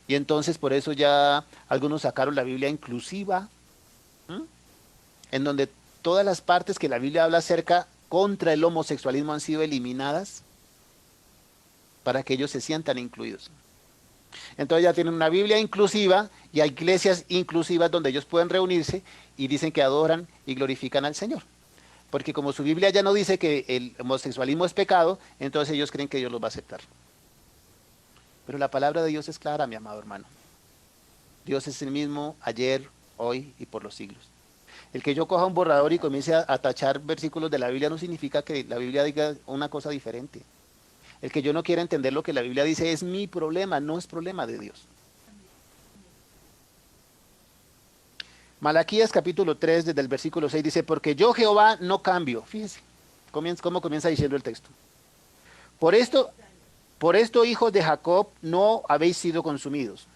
Y entonces por eso ya algunos sacaron la Biblia inclusiva, ¿m? En donde todas las partes que la Biblia habla acerca contra el homosexualismo han sido eliminadas para que ellos se sientan incluidos. Entonces ya tienen una Biblia inclusiva y hay iglesias inclusivas donde ellos pueden reunirse y dicen que adoran y glorifican al Señor. Porque como su Biblia ya no dice que el homosexualismo es pecado, entonces ellos creen que Dios los va a aceptar. Pero la palabra de Dios es clara, mi amado hermano. Dios es el mismo ayer, hoy y por los siglos. El que yo coja un borrador y comience a tachar versículos de la Biblia no significa que la Biblia diga una cosa diferente. El que yo no quiera entender lo que la Biblia dice es mi problema, no es problema de Dios. Malaquías capítulo 3, desde el versículo 6 dice, porque yo Jehová no cambio. Fíjense cómo comienza diciendo el texto. Por esto, hijos de Jacob, no habéis sido consumidos.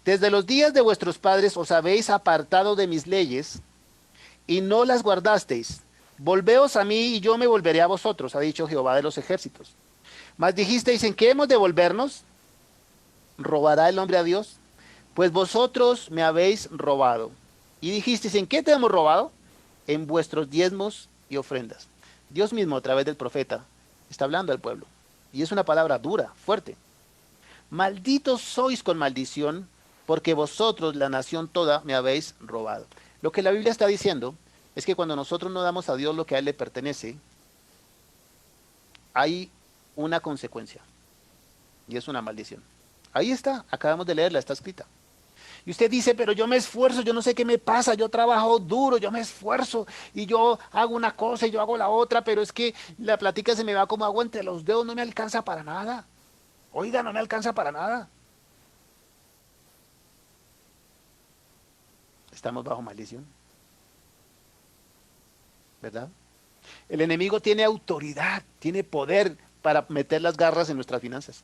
Desde los días de vuestros padres os habéis apartado de mis leyes y no las guardasteis. Volveos a mí y yo me volveré a vosotros, ha dicho Jehová de los ejércitos. Mas dijisteis, ¿en qué hemos de volvernos? ¿Robará el hombre a Dios? Pues vosotros me habéis robado. Y dijisteis, ¿en qué te hemos robado? En vuestros diezmos y ofrendas. Dios mismo, a través del profeta, está hablando al pueblo. Y es una palabra dura, fuerte. Malditos sois con maldición, porque vosotros, la nación toda, me habéis robado. Lo que la Biblia está diciendo es que cuando nosotros no damos a Dios lo que a Él le pertenece, hay una consecuencia. Y es una maldición. Ahí está, acabamos de leerla, está escrita. Y usted dice, pero yo me esfuerzo, yo no sé qué me pasa, yo trabajo duro, yo me esfuerzo y yo hago una cosa y yo hago la otra, pero es que la plática se me va como agua entre los dedos, no me alcanza para nada. Oiga, no me alcanza para nada. Estamos bajo maldición. ¿Verdad? El enemigo tiene autoridad, tiene poder para meter las garras en nuestras finanzas.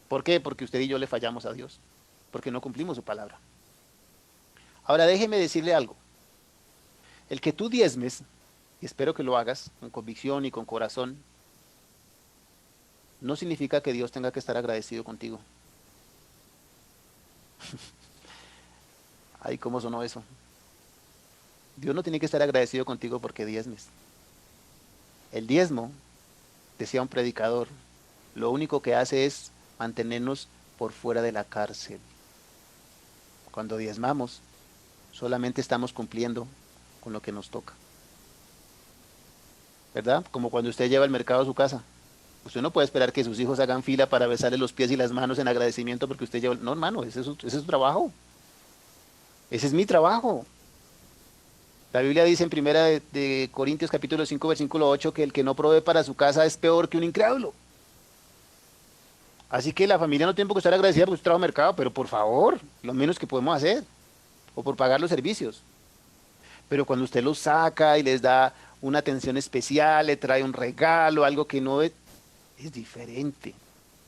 ¿Por qué? Porque usted y yo le fallamos a Dios, porque no cumplimos su palabra. Ahora déjeme decirle algo. El que tú diezmes, y espero que lo hagas con convicción y con corazón, no significa que Dios tenga que estar agradecido contigo. Ay, ¿cómo sonó eso? Dios no tiene que estar agradecido contigo porque diezmes. El diezmo, decía un predicador, lo único que hace es mantenernos por fuera de la cárcel. Cuando diezmamos, solamente estamos cumpliendo con lo que nos toca. ¿Verdad? Como cuando usted lleva el mercado a su casa. Usted no puede esperar que sus hijos hagan fila para besarle los pies y las manos en agradecimiento porque usted lleva... No, hermano, ese es su trabajo. Ese es mi trabajo. La Biblia dice en primera de Corintios capítulo 5 versículo 8 que el que no provee para su casa es peor que un incrédulo. Así que la familia no tiene por qué estar agradecida por su trabajo mercado, pero por favor, lo menos que podemos hacer, o por pagar los servicios. Pero cuando usted los saca y les da una atención especial, le trae un regalo, algo que no es diferente,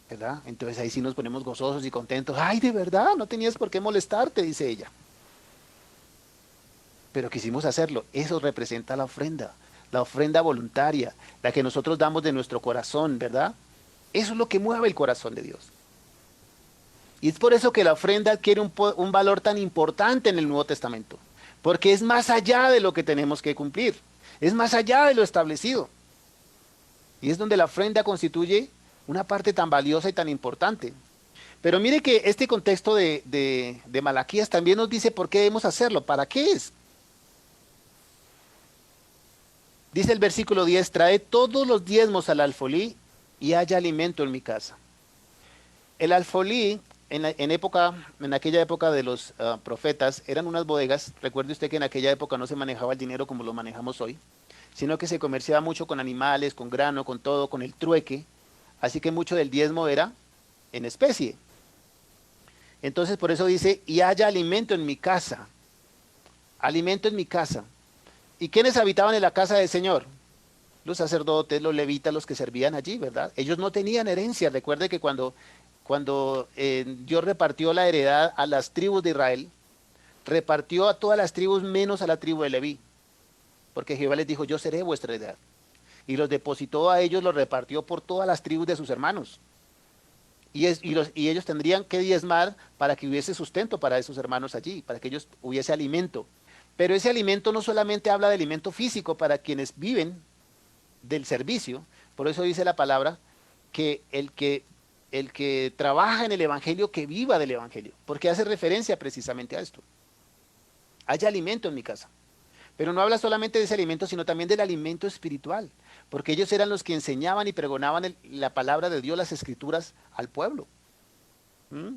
¿verdad? Entonces ahí sí nos ponemos gozosos y contentos. Ay, de verdad, no tenías por qué molestarte, dice ella. Pero quisimos hacerlo. Eso representa la ofrenda voluntaria, la que nosotros damos de nuestro corazón, ¿verdad? Eso es lo que mueve el corazón de Dios. Y es por eso que la ofrenda adquiere un valor tan importante en el Nuevo Testamento, porque es más allá de lo que tenemos que cumplir, es más allá de lo establecido. Y es donde la ofrenda constituye una parte tan valiosa y tan importante. Pero mire que este contexto de Malaquías también nos dice por qué debemos hacerlo, ¿para qué es? Dice el versículo 10, trae todos los diezmos al alfolí y haya alimento en mi casa. El alfolí, en aquella época de los profetas, eran unas bodegas. Recuerde usted que en aquella época no se manejaba el dinero como lo manejamos hoy, sino que se comerciaba mucho con animales, con grano, con todo, con el trueque. Así que mucho del diezmo era en especie. Entonces por eso dice, y haya alimento en mi casa. Alimento en mi casa. ¿Y quiénes habitaban en la casa del Señor? Los sacerdotes, los levitas, los que servían allí, ¿verdad? Ellos no tenían herencia. Recuerde que cuando Dios repartió la heredad a las tribus de Israel, repartió a todas las tribus menos a la tribu de Leví. porque Jehová les dijo, yo seré vuestra heredad. Y los depositó a ellos, los repartió por todas las tribus de sus hermanos. Y ellos tendrían que diezmar para que hubiese sustento para esos hermanos allí, para que ellos hubiese alimento. Pero ese alimento no solamente habla de alimento físico para quienes viven del servicio, por eso dice la palabra que el que trabaja en el Evangelio, que viva del Evangelio, porque hace referencia precisamente a esto. Hay alimento en mi casa. Pero no habla solamente de ese alimento, sino también del alimento espiritual, porque ellos eran los que enseñaban y pregonaban la palabra de Dios, las escrituras al pueblo. ¿Mm?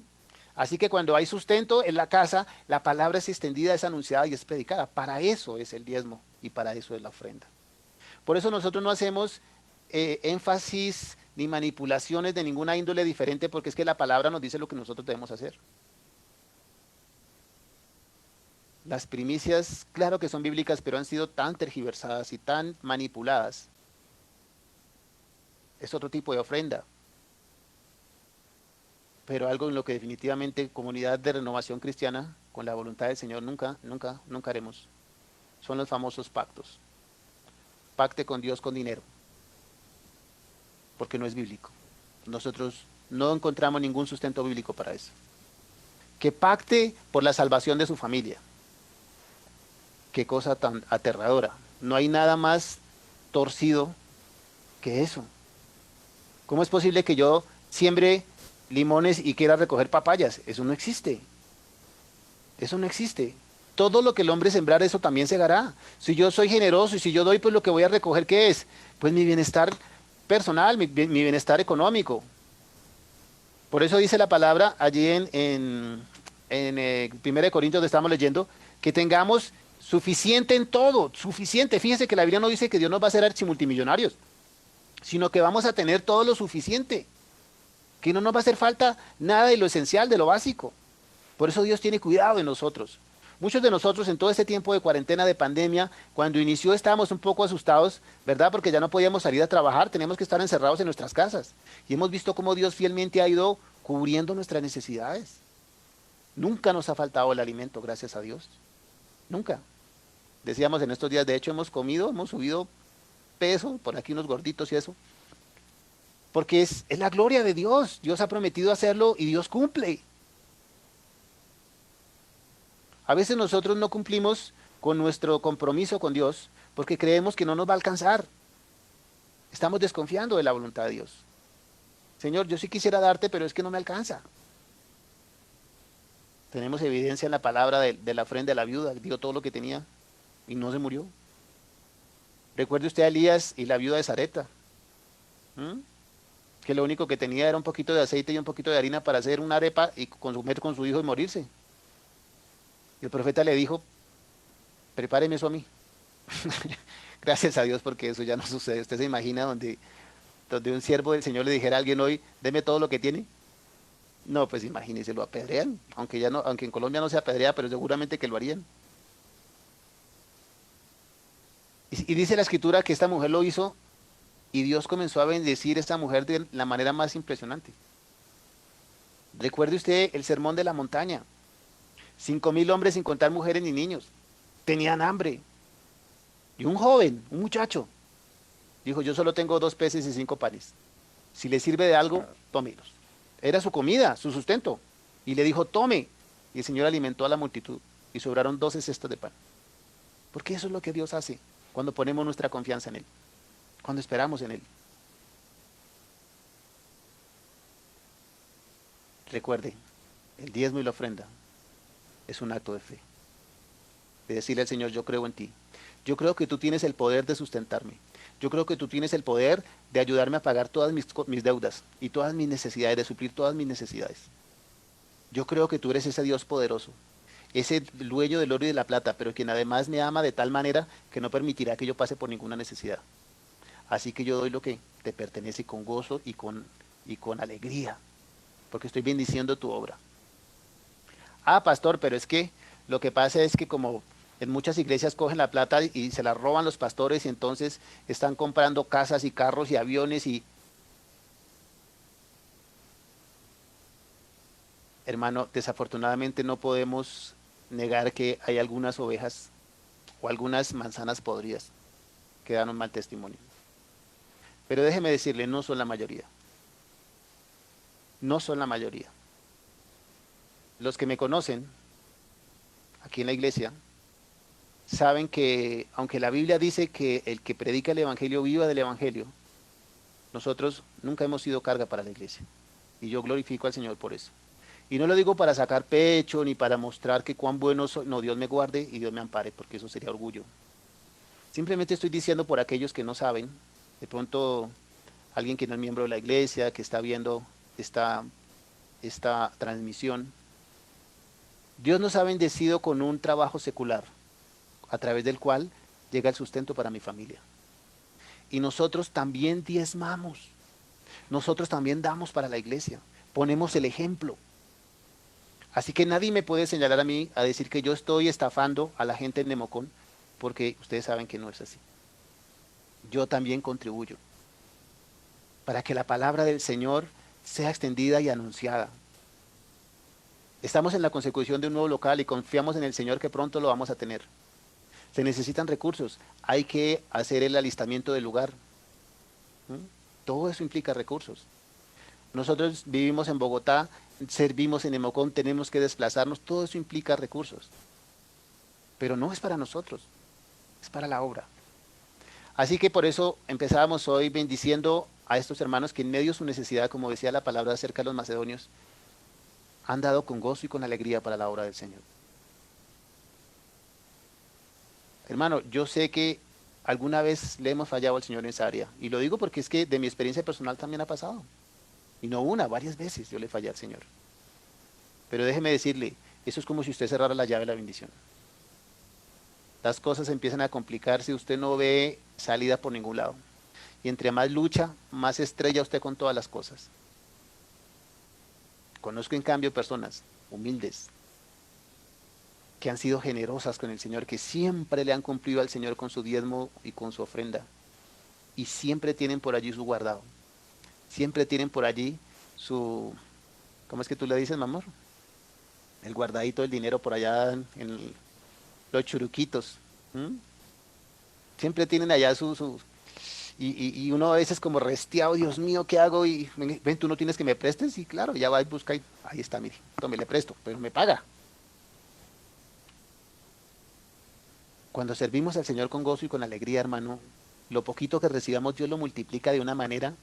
Así que cuando hay sustento en la casa, la palabra es extendida, es anunciada y es predicada. Para eso es el diezmo y para eso es la ofrenda. Por eso nosotros no hacemos énfasis ni manipulaciones de ninguna índole diferente, porque es que la palabra nos dice lo que nosotros debemos hacer. Las primicias, claro que son bíblicas, pero han sido tan tergiversadas y tan manipuladas. Es otro tipo de ofrenda. Pero algo en lo que definitivamente Comunidad de Renovación Cristiana, con la voluntad del Señor, nunca haremos. Son los famosos pactos. Pacte con Dios con dinero. Porque no es bíblico. Nosotros no encontramos ningún sustento bíblico para eso. Que pacte por la salvación de su familia. Qué cosa tan aterradora. No hay nada más torcido que eso. ¿Cómo es posible que yo siembre limones y quiera recoger papayas? Eso no existe. Eso no existe. Todo lo que el hombre sembrar, eso también segará. Si yo soy generoso y si yo doy, pues lo que voy a recoger, ¿qué es? Pues mi bienestar personal, mi bienestar económico. Por eso dice la palabra allí en 1 Corintios, donde estamos leyendo, que tengamos suficiente en todo, suficiente. Fíjense que la Biblia no dice que Dios nos va a hacer archimultimillonarios, sino que vamos a tener todo lo suficiente, que no nos va a hacer falta nada de lo esencial, de lo básico. Por eso Dios tiene cuidado de nosotros. Muchos de nosotros en todo este tiempo de cuarentena, de pandemia, cuando inició estábamos un poco asustados, ¿verdad? Porque ya no podíamos salir a trabajar, teníamos que estar encerrados en nuestras casas. Y hemos visto cómo Dios fielmente ha ido cubriendo nuestras necesidades. Nunca nos ha faltado el alimento, gracias a Dios. Nunca. Decíamos en estos días, de hecho hemos comido, hemos subido peso, por aquí unos gorditos y eso. Porque es la gloria de Dios. Dios ha prometido hacerlo y Dios cumple. A veces nosotros no cumplimos con nuestro compromiso con Dios porque creemos que no nos va a alcanzar. Estamos desconfiando de la voluntad de Dios. Señor, yo sí quisiera darte, pero es que no me alcanza. Tenemos evidencia en la palabra de la ofrenda de la viuda, dio todo lo que tenía y no se murió. Recuerde usted a Elías y la viuda de Sarepta, que lo único que tenía era un poquito de aceite y un poquito de harina para hacer una arepa y comer con su hijo y morirse. Y el profeta le dijo, prepáreme eso a mí. Gracias a Dios porque eso ya no sucede. ¿Usted se imagina donde un siervo del Señor le dijera a alguien hoy, deme todo lo que tiene? No, pues imagínese, lo apedrean, aunque en Colombia no se apedrea, pero seguramente que lo harían. Y dice la escritura que esta mujer lo hizo y Dios comenzó a bendecir a esta mujer de la manera más impresionante. Recuerde usted el sermón de la montaña. 5,000 hombres sin contar mujeres ni niños. Tenían hambre. Y un joven, un muchacho, dijo, yo solo tengo 2 peces y 5 panes. Si le sirve de algo, tómelos. Era su comida, su sustento. Y le dijo, tome. Y el Señor alimentó a la multitud. Y sobraron 12 cestos de pan. Porque eso es lo que Dios hace cuando ponemos nuestra confianza en Él. Cuando esperamos en Él. Recuerde, el diezmo y la ofrenda es un acto de fe. De decirle al Señor, yo creo en ti. Yo creo que tú tienes el poder de sustentarme. Yo creo que tú tienes el poder de ayudarme a pagar todas mis deudas y todas mis necesidades, de suplir todas mis necesidades. Yo creo que tú eres ese Dios poderoso, ese dueño del oro y de la plata, pero quien además me ama de tal manera que no permitirá que yo pase por ninguna necesidad. Así que yo doy lo que te pertenece con gozo y con alegría, porque estoy bendiciendo tu obra. Ah, pastor, pero es que lo que pasa es que como en muchas iglesias cogen la plata y se la roban los pastores y entonces están comprando casas y carros y aviones y... Hermano, desafortunadamente no podemos negar que hay algunas ovejas o algunas manzanas podridas que dan un mal testimonio. Pero déjeme decirle, no son la mayoría. No son la mayoría. Los que me conocen aquí en la iglesia saben que, aunque la Biblia dice que el que predica el evangelio viva del evangelio, nosotros nunca hemos sido carga para la iglesia. Y yo glorifico al Señor por eso. Y no lo digo para sacar pecho ni para mostrar que cuán bueno soy. No, Dios me guarde y Dios me ampare, porque eso sería orgullo. Simplemente estoy diciendo por aquellos que no saben, de pronto alguien que no es miembro de la iglesia, que está viendo esta transmisión. Dios nos ha bendecido con un trabajo secular, a través del cual llega el sustento para mi familia. Y nosotros también diezmamos, nosotros también damos para la iglesia, ponemos el ejemplo. Así que nadie me puede señalar a mí a decir que yo estoy estafando a la gente en Nemocón, porque ustedes saben que no es así. Yo también contribuyo para que la palabra del Señor sea extendida y anunciada. Estamos en la consecución de un nuevo local y confiamos en el Señor que pronto lo vamos a tener. Se necesitan recursos, hay que hacer el alistamiento del lugar. Todo eso implica recursos. Nosotros vivimos en Bogotá, servimos en Nemocón, tenemos que desplazarnos, todo eso implica recursos. Pero no es para nosotros, es para la obra. Así que por eso empezábamos hoy bendiciendo a estos hermanos que en medio de su necesidad, como decía la palabra acerca de los macedonios, han dado con gozo y con alegría para la obra del Señor. Hermano, yo sé que alguna vez le hemos fallado al Señor en esa área, y lo digo porque es que de mi experiencia personal también ha pasado. Y no una, varias veces yo le fallé al Señor. Pero déjeme decirle, eso es como si usted cerrara la llave de la bendición. Las cosas empiezan a complicarse, usted no ve salida por ningún lado. Y entre más lucha, más estrella usted con todas las cosas. Conozco en cambio personas humildes, que han sido generosas con el Señor, que siempre le han cumplido al Señor con su diezmo y con su ofrenda. Y siempre tienen por allí su guardado. Siempre tienen por allí su, ¿cómo es que tú le dices, mi amor? El guardadito del dinero por allá en los churuquitos. Siempre tienen allá y uno a veces como resteado, Dios mío, ¿qué hago? Y ven, tú no tienes que me prestes, y claro, ya va y busca, y ahí está, mire, tome, le presto, pero me paga. Cuando servimos al Señor con gozo y con alegría, hermano, lo poquito que recibamos Dios lo multiplica de una manera.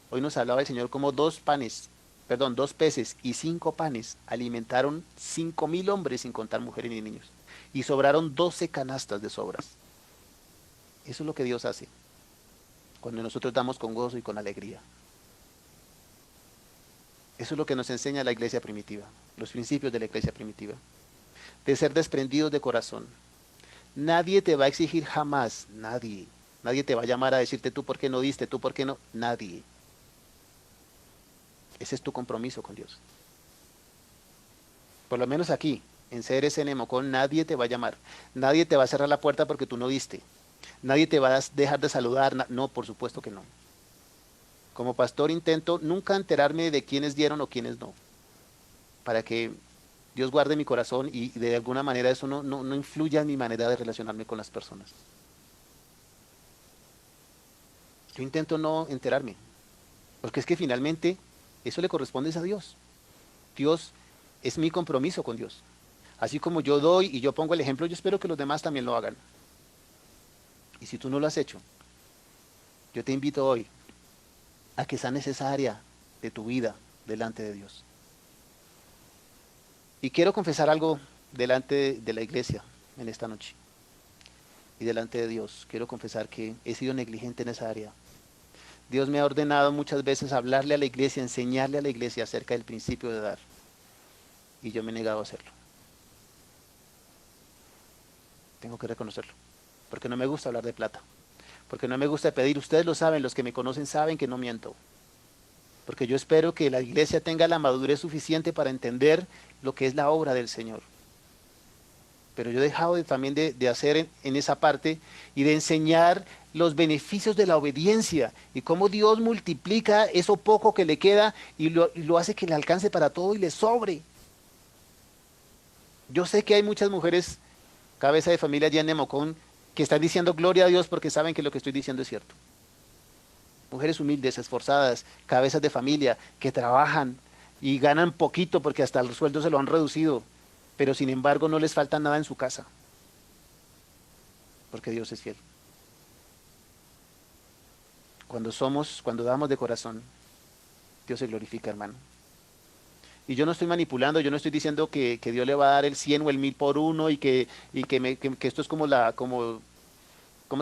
Hoy nos hablaba el Señor como 2 peces y 5 panes alimentaron 5,000 hombres, sin contar mujeres ni niños, y sobraron 12 canastas de sobras. Eso es lo que Dios hace cuando nosotros damos con gozo y con alegría. Eso es lo que nos enseña la iglesia primitiva, los principios de la iglesia primitiva, de ser desprendidos de corazón. Nadie te va a exigir jamás, nadie te va a llamar a decirte tú por qué no diste, tú por qué no, nadie. Ese es tu compromiso con Dios. Por lo menos aquí, en CRC Nemocón, nadie te va a llamar, nadie te va a cerrar la puerta porque tú no diste, nadie te va a dejar de saludar, no, por supuesto que no. Como pastor intento nunca enterarme de quiénes dieron o quiénes no, para que Dios guarde mi corazón y de alguna manera eso no influya en mi manera de relacionarme con las personas. Yo intento no enterarme, porque es que finalmente eso le corresponde a Dios. Dios es mi compromiso con Dios. Así como yo doy y yo pongo el ejemplo, yo espero que los demás también lo hagan. Y si tú no lo has hecho, yo te invito hoy a que sea necesaria de tu vida delante de Dios. Y quiero confesar algo delante de la iglesia en esta noche. Y delante de Dios, quiero confesar que he sido negligente en esa área. Dios me ha ordenado muchas veces hablarle a la iglesia, enseñarle a la iglesia acerca del principio de dar. Y yo me he negado a hacerlo. Tengo que reconocerlo. Porque no me gusta hablar de plata. Porque no me gusta pedir. Ustedes lo saben, los que me conocen saben que no miento. Porque yo espero que la iglesia tenga la madurez suficiente para entender lo que es la obra del Señor. Pero yo he dejado también de hacer en esa parte y de enseñar los beneficios de la obediencia y cómo Dios multiplica eso poco que le queda y lo hace que le alcance para todo y le sobre. Yo sé que hay muchas mujeres cabeza de familia allá en Nemocón, que están diciendo gloria a Dios porque saben que lo que estoy diciendo es cierto. Mujeres humildes, esforzadas, cabezas de familia, que trabajan y ganan poquito porque hasta los sueldos se lo han reducido, pero sin embargo no les falta nada en su casa, porque Dios es fiel. Cuando damos de corazón, Dios se glorifica, hermano. Y yo no estoy manipulando, yo no estoy diciendo que Dios le va a dar el 100 o el 1000 por uno que esto es ¿cómo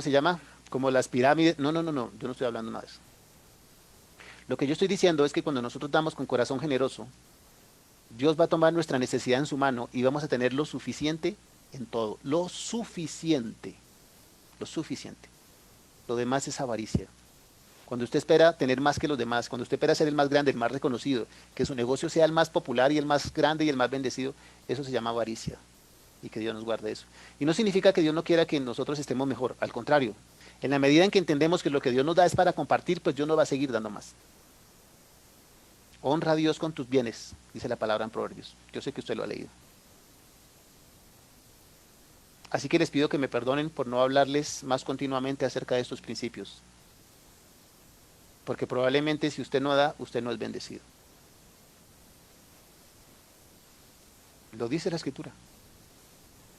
se llama? Como las pirámides. No, yo no estoy hablando nada de eso. Lo que yo estoy diciendo es que cuando nosotros damos con corazón generoso, Dios va a tomar nuestra necesidad en su mano y vamos a tener lo suficiente en todo. Lo suficiente. Lo suficiente. Lo demás es avaricia. Cuando usted espera tener más que los demás, cuando usted espera ser el más grande, el más reconocido, que su negocio sea el más popular y el más grande y el más bendecido, eso se llama avaricia. Y que Dios nos guarde eso. Y no significa que Dios no quiera que nosotros estemos mejor, al contrario. En la medida en que entendemos que lo que Dios nos da es para compartir, pues Dios nos va a seguir dando más. Honra a Dios con tus bienes, dice la palabra en Proverbios. Yo sé que usted lo ha leído. Así que les pido que me perdonen por no hablarles más continuamente acerca de estos principios. Porque probablemente si usted no da, usted no es bendecido. Lo dice la Escritura.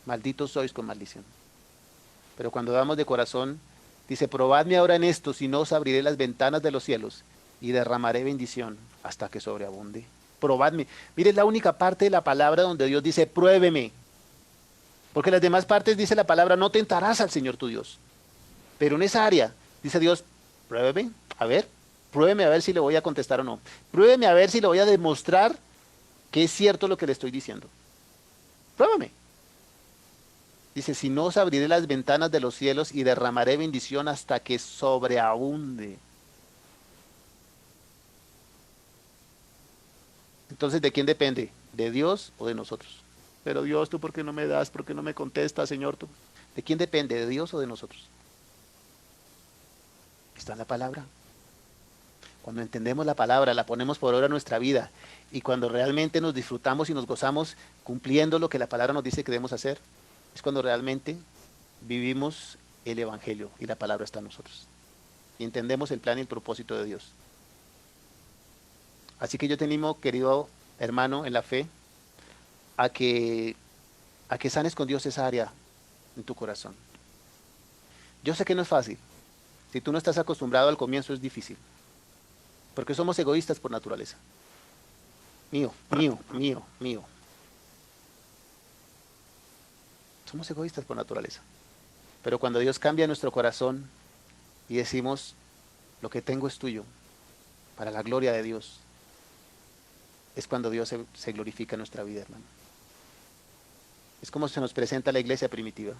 Malditos sois con maldición. Pero cuando damos de corazón, dice, probadme ahora en esto, si no os abriré las ventanas de los cielos y derramaré bendición hasta que sobreabunde. Probadme. Mire, es la única parte de la palabra donde Dios dice, pruébeme. Porque en las demás partes dice la palabra, no tentarás al Señor tu Dios. Pero en esa área, dice Dios, pruébeme, pruébeme a ver si le voy a contestar o no. Pruébeme a ver si le voy a demostrar que es cierto lo que le estoy diciendo. Pruébame. Dice, si no os abriré las ventanas de los cielos y derramaré bendición hasta que sobreabunde. Entonces, ¿de quién depende? ¿De Dios o de nosotros? Pero Dios, ¿tú por qué no me das? ¿Por qué no me contestas, Señor? ¿Tú? ¿De quién depende? ¿De Dios o de nosotros? Está en la palabra. Cuando entendemos la palabra, la ponemos por obra en nuestra vida y cuando realmente nos disfrutamos y nos gozamos cumpliendo lo que la palabra nos dice que debemos hacer, es cuando realmente vivimos el Evangelio y la palabra está en nosotros. Y entendemos el plan y el propósito de Dios. Así que yo te animo, querido hermano, en la fe, a que sanes con Dios esa área en tu corazón. Yo sé que no es fácil. Si tú no estás acostumbrado al comienzo es difícil. Porque somos egoístas por naturaleza. Mío. Somos egoístas por naturaleza. Pero cuando Dios cambia nuestro corazón y decimos, lo que tengo es tuyo, para la gloria de Dios, es cuando Dios se glorifica en nuestra vida, hermano. Es como se nos presenta la iglesia primitiva.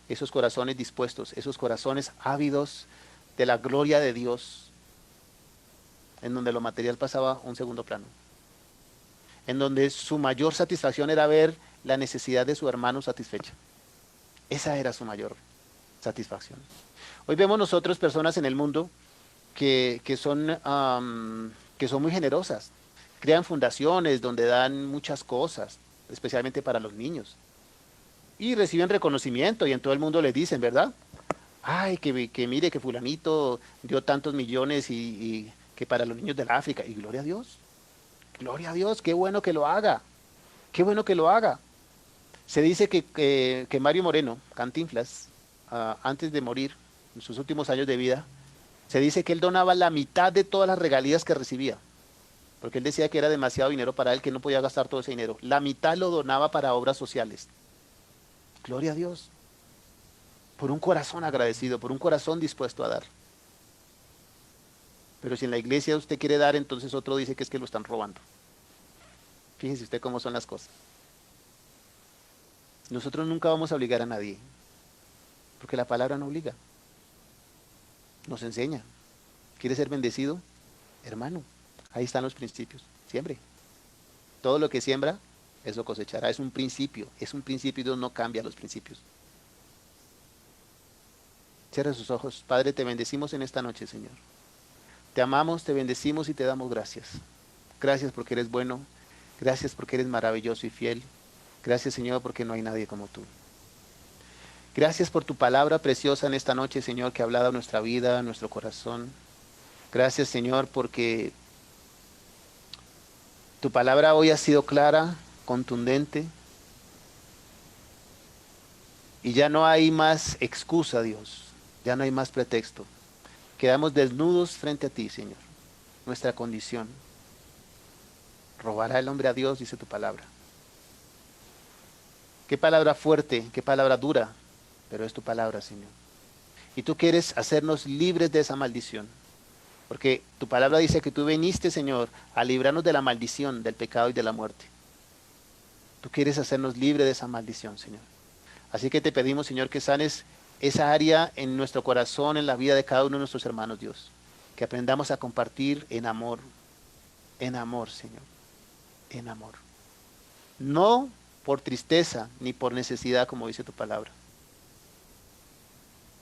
Esos corazones dispuestos, esos corazones ávidos de la gloria de Dios, en donde lo material pasaba a un segundo plano. En donde su mayor satisfacción era ver la necesidad de su hermano satisfecha. Esa era su mayor satisfacción. Hoy vemos nosotros personas en el mundo que son muy generosas. Crean fundaciones donde dan muchas cosas, especialmente para los niños. Y reciben reconocimiento y en todo el mundo les dicen, ¿verdad? Ay, que mire que fulanito dio tantos millones y que para los niños del África. Y gloria a Dios, qué bueno que lo haga. Qué bueno que lo haga. Se dice que Mario Moreno, Cantinflas, antes de morir, en sus últimos años de vida, se dice que él donaba la mitad de todas las regalías que recibía. Porque él decía que era demasiado dinero para él, que no podía gastar todo ese dinero. La mitad lo donaba para obras sociales. Gloria a Dios. Por un corazón agradecido, por un corazón dispuesto a dar. Pero si en la iglesia usted quiere dar, entonces otro dice que es que lo están robando. Fíjese usted cómo son las cosas. Nosotros nunca vamos a obligar a nadie, porque la palabra no obliga. Nos enseña. ¿Quiere ser bendecido? Hermano, ahí están los principios. Siembre. Todo lo que siembra, eso cosechará. Es un principio y Dios no cambia los principios. Cierra sus ojos. Padre, te bendecimos en esta noche, Señor. Te amamos, te bendecimos y te damos gracias. Gracias porque eres bueno. Gracias porque eres maravilloso y fiel. Gracias, Señor, porque no hay nadie como tú. Gracias por tu palabra preciosa en esta noche, Señor, que ha hablado a nuestra vida, a nuestro corazón. Gracias, Señor, porque tu palabra hoy ha sido clara, contundente, y ya no hay más excusa, Dios, ya no hay más pretexto. Quedamos desnudos frente a ti, Señor, nuestra condición. Robará el hombre a Dios, dice tu palabra. Qué palabra fuerte, qué palabra dura, pero es tu palabra, Señor. Y tú quieres hacernos libres de esa maldición. Porque tu palabra dice que tú viniste, Señor, a librarnos de la maldición, del pecado y de la muerte. Tú quieres hacernos libres de esa maldición, Señor. Así que te pedimos, Señor, que sanes esa área en nuestro corazón, en la vida de cada uno de nuestros hermanos, Dios. Que aprendamos a compartir en amor, Señor, en amor. No por tristeza ni por necesidad, como dice tu palabra,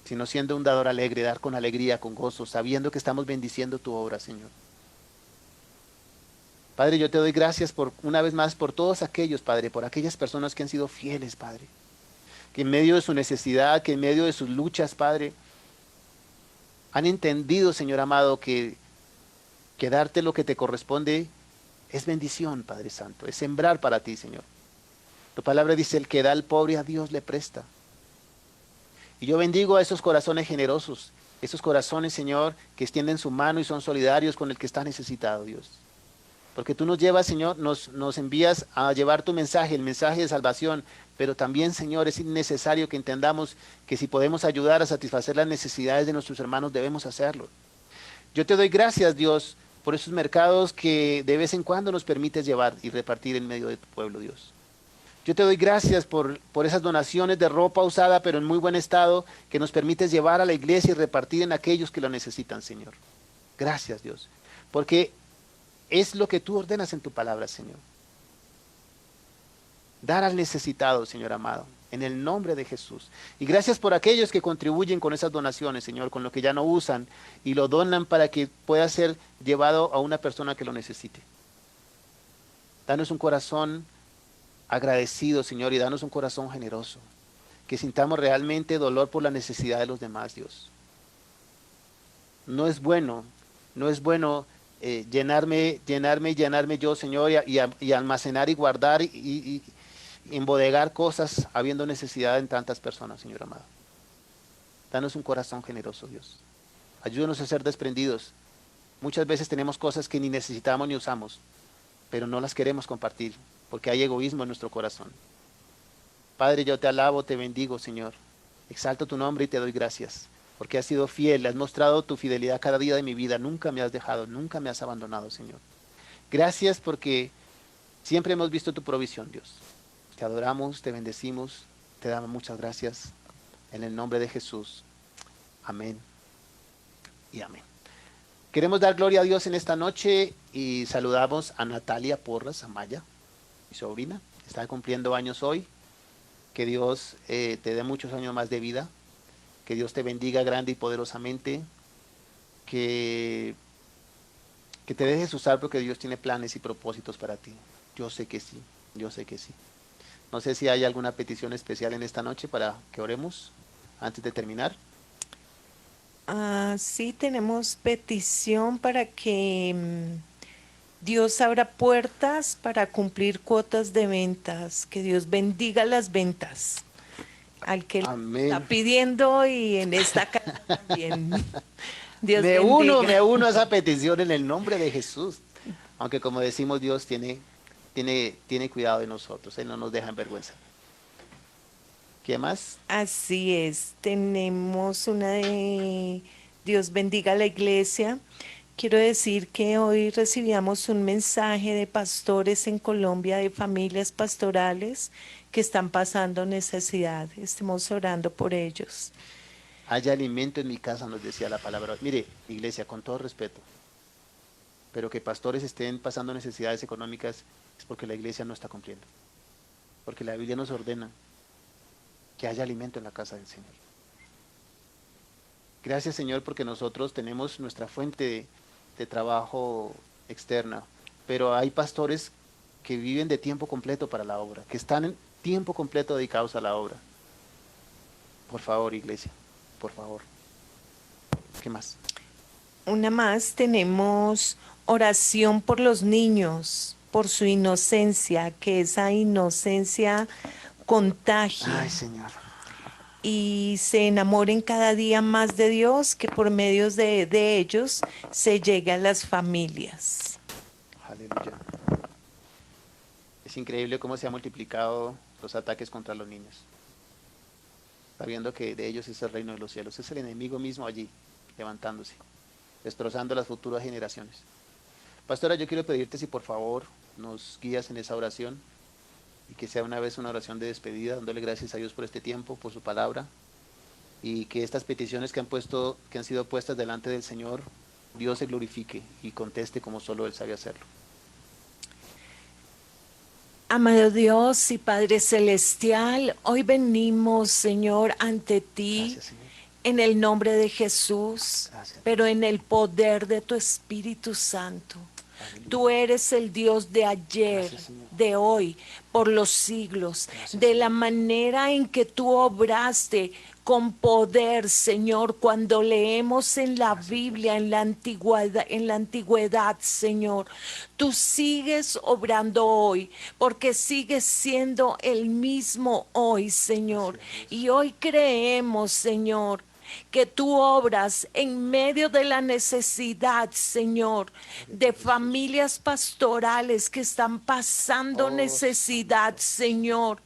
sino siendo un dador alegre, dar con alegría, con gozo, sabiendo que estamos bendiciendo tu obra, Señor. Padre, yo te doy gracias por una vez más por todos aquellos, Padre, por aquellas personas que han sido fieles, Padre, que en medio de su necesidad, que en medio de sus luchas, Padre, han entendido, Señor amado, que darte lo que te corresponde es bendición, Padre Santo, es sembrar para ti, Señor. Tu palabra dice, el que da al pobre a Dios le presta. Y yo bendigo a esos corazones generosos, esos corazones, Señor, que extienden su mano y son solidarios con el que está necesitado, Dios. Porque tú nos llevas, Señor, nos envías a llevar tu mensaje, el mensaje de salvación, pero también, Señor, es necesario que entendamos que si podemos ayudar a satisfacer las necesidades de nuestros hermanos, debemos hacerlo. Yo te doy gracias, Dios, por esos mercados que de vez en cuando nos permites llevar y repartir en medio de tu pueblo, Dios. Yo te doy gracias por esas donaciones de ropa usada, pero en muy buen estado, que nos permites llevar a la iglesia y repartir en aquellos que lo necesitan, Señor. Gracias, Dios, porque es lo que tú ordenas en tu palabra, Señor. Dar al necesitado, Señor amado, en el nombre de Jesús. Y gracias por aquellos que contribuyen con esas donaciones, Señor, con lo que ya no usan y lo donan para que pueda ser llevado a una persona que lo necesite. Danos un corazón agradecido, Señor, y danos un corazón generoso, que sintamos realmente dolor por la necesidad de los demás, Dios. No es bueno llenarme yo, Señor, y almacenar y guardar y embodegar cosas habiendo necesidad en tantas personas, Señor amado. Danos un corazón generoso, Dios. Ayúdanos a ser desprendidos. Muchas veces tenemos cosas que ni necesitamos ni usamos, pero no las queremos compartir, porque hay egoísmo en nuestro corazón. Padre, yo te alabo, te bendigo, Señor. Exalto tu nombre y te doy gracias, porque has sido fiel, has mostrado tu fidelidad cada día de mi vida. Nunca me has dejado, nunca me has abandonado, Señor. Gracias porque siempre hemos visto tu provisión, Dios. Te adoramos, te bendecimos, te damos muchas gracias. En el nombre de Jesús. Amén y amén. Queremos dar gloria a Dios en esta noche y saludamos a Natalia Porras Amaya, mi sobrina. Está cumpliendo años hoy. Que Dios te dé muchos años más de vida. Que Dios te bendiga grande y poderosamente. Que te dejes usar porque Dios tiene planes y propósitos para ti. Yo sé que sí, yo sé que sí. No sé si hay alguna petición especial en esta noche para que oremos antes de terminar. Sí, tenemos petición para que Dios abra puertas para cumplir cuotas de ventas, que Dios bendiga las ventas al que Amén. está pidiendo y en esta casa también. Dios Me bendiga. uno a esa petición en el nombre de Jesús. Aunque como decimos, Dios tiene cuidado de nosotros, Él no nos deja en vergüenza. ¿Qué más? Así es, tenemos una de Dios bendiga a la iglesia. Quiero decir que hoy recibíamos un mensaje de pastores en Colombia, de familias pastorales que están pasando necesidad. Estemos orando por ellos. Haya alimento en mi casa, nos decía la palabra. Mire, iglesia, con todo respeto, pero que pastores estén pasando necesidades económicas es porque la iglesia no está cumpliendo. Porque la Biblia nos ordena que haya alimento en la casa del Señor. Gracias, Señor, porque nosotros tenemos nuestra fuente de trabajo externa, pero hay pastores que viven de tiempo completo para la obra, que están en tiempo completo dedicados a la obra. Por favor, iglesia, por favor. ¿Qué más? Una más, tenemos oración por los niños, por su inocencia, que esa inocencia contagie Ay, Señor. y se enamoren cada día más de Dios, que por medio de ellos se llegue a las familias. Aleluya. Es increíble cómo se han multiplicado los ataques contra los niños. Sabiendo que de ellos es el reino de los cielos. Es el enemigo mismo allí, levantándose, destrozando las futuras generaciones. Pastora, yo quiero pedirte si por favor nos guías en esa oración y que sea una vez una oración de despedida, dándole gracias a Dios por este tiempo, por su palabra, y que estas peticiones que han sido puestas delante del Señor, Dios se glorifique y conteste como solo Él sabe hacerlo. Amado Dios y Padre Celestial, hoy venimos, Señor, ante ti Gracias, Señor. en el nombre de Jesús, Gracias. pero en el poder de tu Espíritu Santo. Aleluya. Tú eres el Dios de ayer, Gracias, Señor. de hoy, por los siglos, Gracias, de la Señor. manera en que tú obraste con poder, Señor, cuando leemos en la Gracias, Biblia, en la antigüedad, Señor. Tú sigues obrando hoy, porque sigues siendo el mismo hoy, Señor. Gracias, Dios. Y hoy creemos, Señor, que tú obras en medio de la necesidad, Señor, de familias pastorales que están pasando Oh, necesidad, Señor.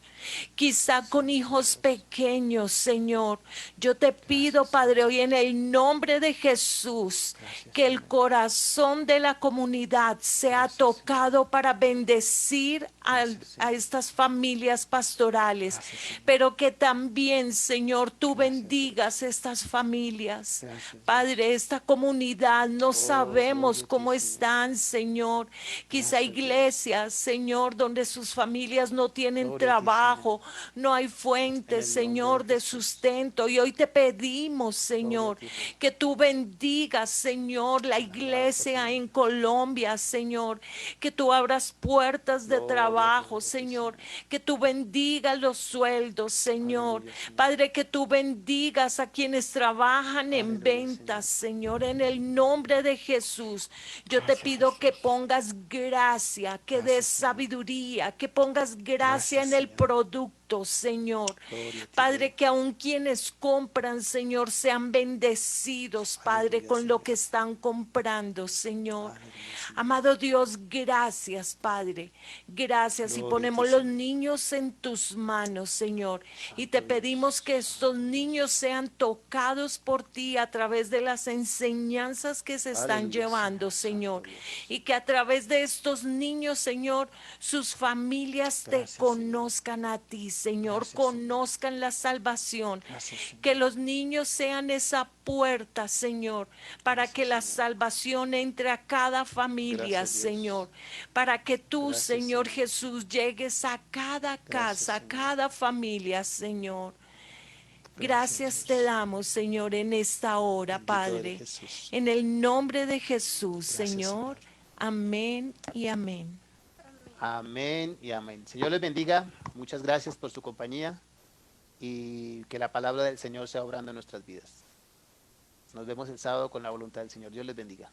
Quizá con hijos pequeños, Señor. Yo te pido, Padre, hoy en el nombre de Jesús, Gracias, que el Señor. corazón de la comunidad sea Gracias, tocado para bendecir Gracias, Señor. a estas familias pastorales, Gracias, Señor. pero que también, Señor, tú Gracias, bendigas estas familias. Gracias, Dios. Padre, esta comunidad no sabemos gloria a ti, cómo Señor. están, Señor. Quizá Gracias, Dios. iglesias, Señor, donde sus familias no tienen Gloria a ti, trabajo, no hay En fuentes, el nombre Señor, de de Jesús. sustento. Y hoy te pedimos, Señor, Gloria a ti, Jesús. que tú bendigas, Señor, la iglesia en Colombia, Señor, que tú abras puertas de Gloria a ti, trabajo, Señor. Señor, que tú bendigas los sueldos, Señor. Aleluya, Señor. Padre, que tú bendigas a quienes trabajan en Aleluya, ventas, Señor, en el nombre de Jesús. Yo te Gracias, pido Jesús. que pongas gracia, que des Gracias, Señor. sabiduría, que pongas gracia Gracias, en el Señor. producto, Señor. Gloria a ti, Padre, Dios. que aun quienes compran, Señor, sean bendecidos, Padre, Aleluya, con lo Señor. que están comprando, Señor. Aleluya, Señor. Amado Dios, gracias, Padre. Gracias. Y Gloria a ponemos ti, los Señor. niños en tus manos, Señor. Y Santo te Dios. pedimos que estos niños sean tocados por ti a través de las enseñanzas que se están Aleluya, llevando, Señor. Señor. Santo Dios. Y que a través de estos niños, Señor, sus familias te Gracias, Señor. conozcan a ti, Señor. Gracias, Señor. Conozcan la salvación. Gracias, Señor. Que los niños sean esa puerta, Señor, para Gracias, que la Señor. salvación entre a cada familia, Gracias, Dios. Señor. Para que tú, Gracias, Señor Señor. Jesús, llegues a cada casa, a Señor. cada familia, Señor. Gracias, Gracias Dios. te damos, Señor, en esta hora, Bendito eres, Padre. Jesús. En el nombre de Jesús, Gracias, Señor. Señor. Amén y amén. Amén y amén. Señor les bendiga. Muchas gracias por su compañía y que la palabra del Señor sea obrando en nuestras vidas. Nos vemos el sábado con la voluntad del Señor. Dios les bendiga.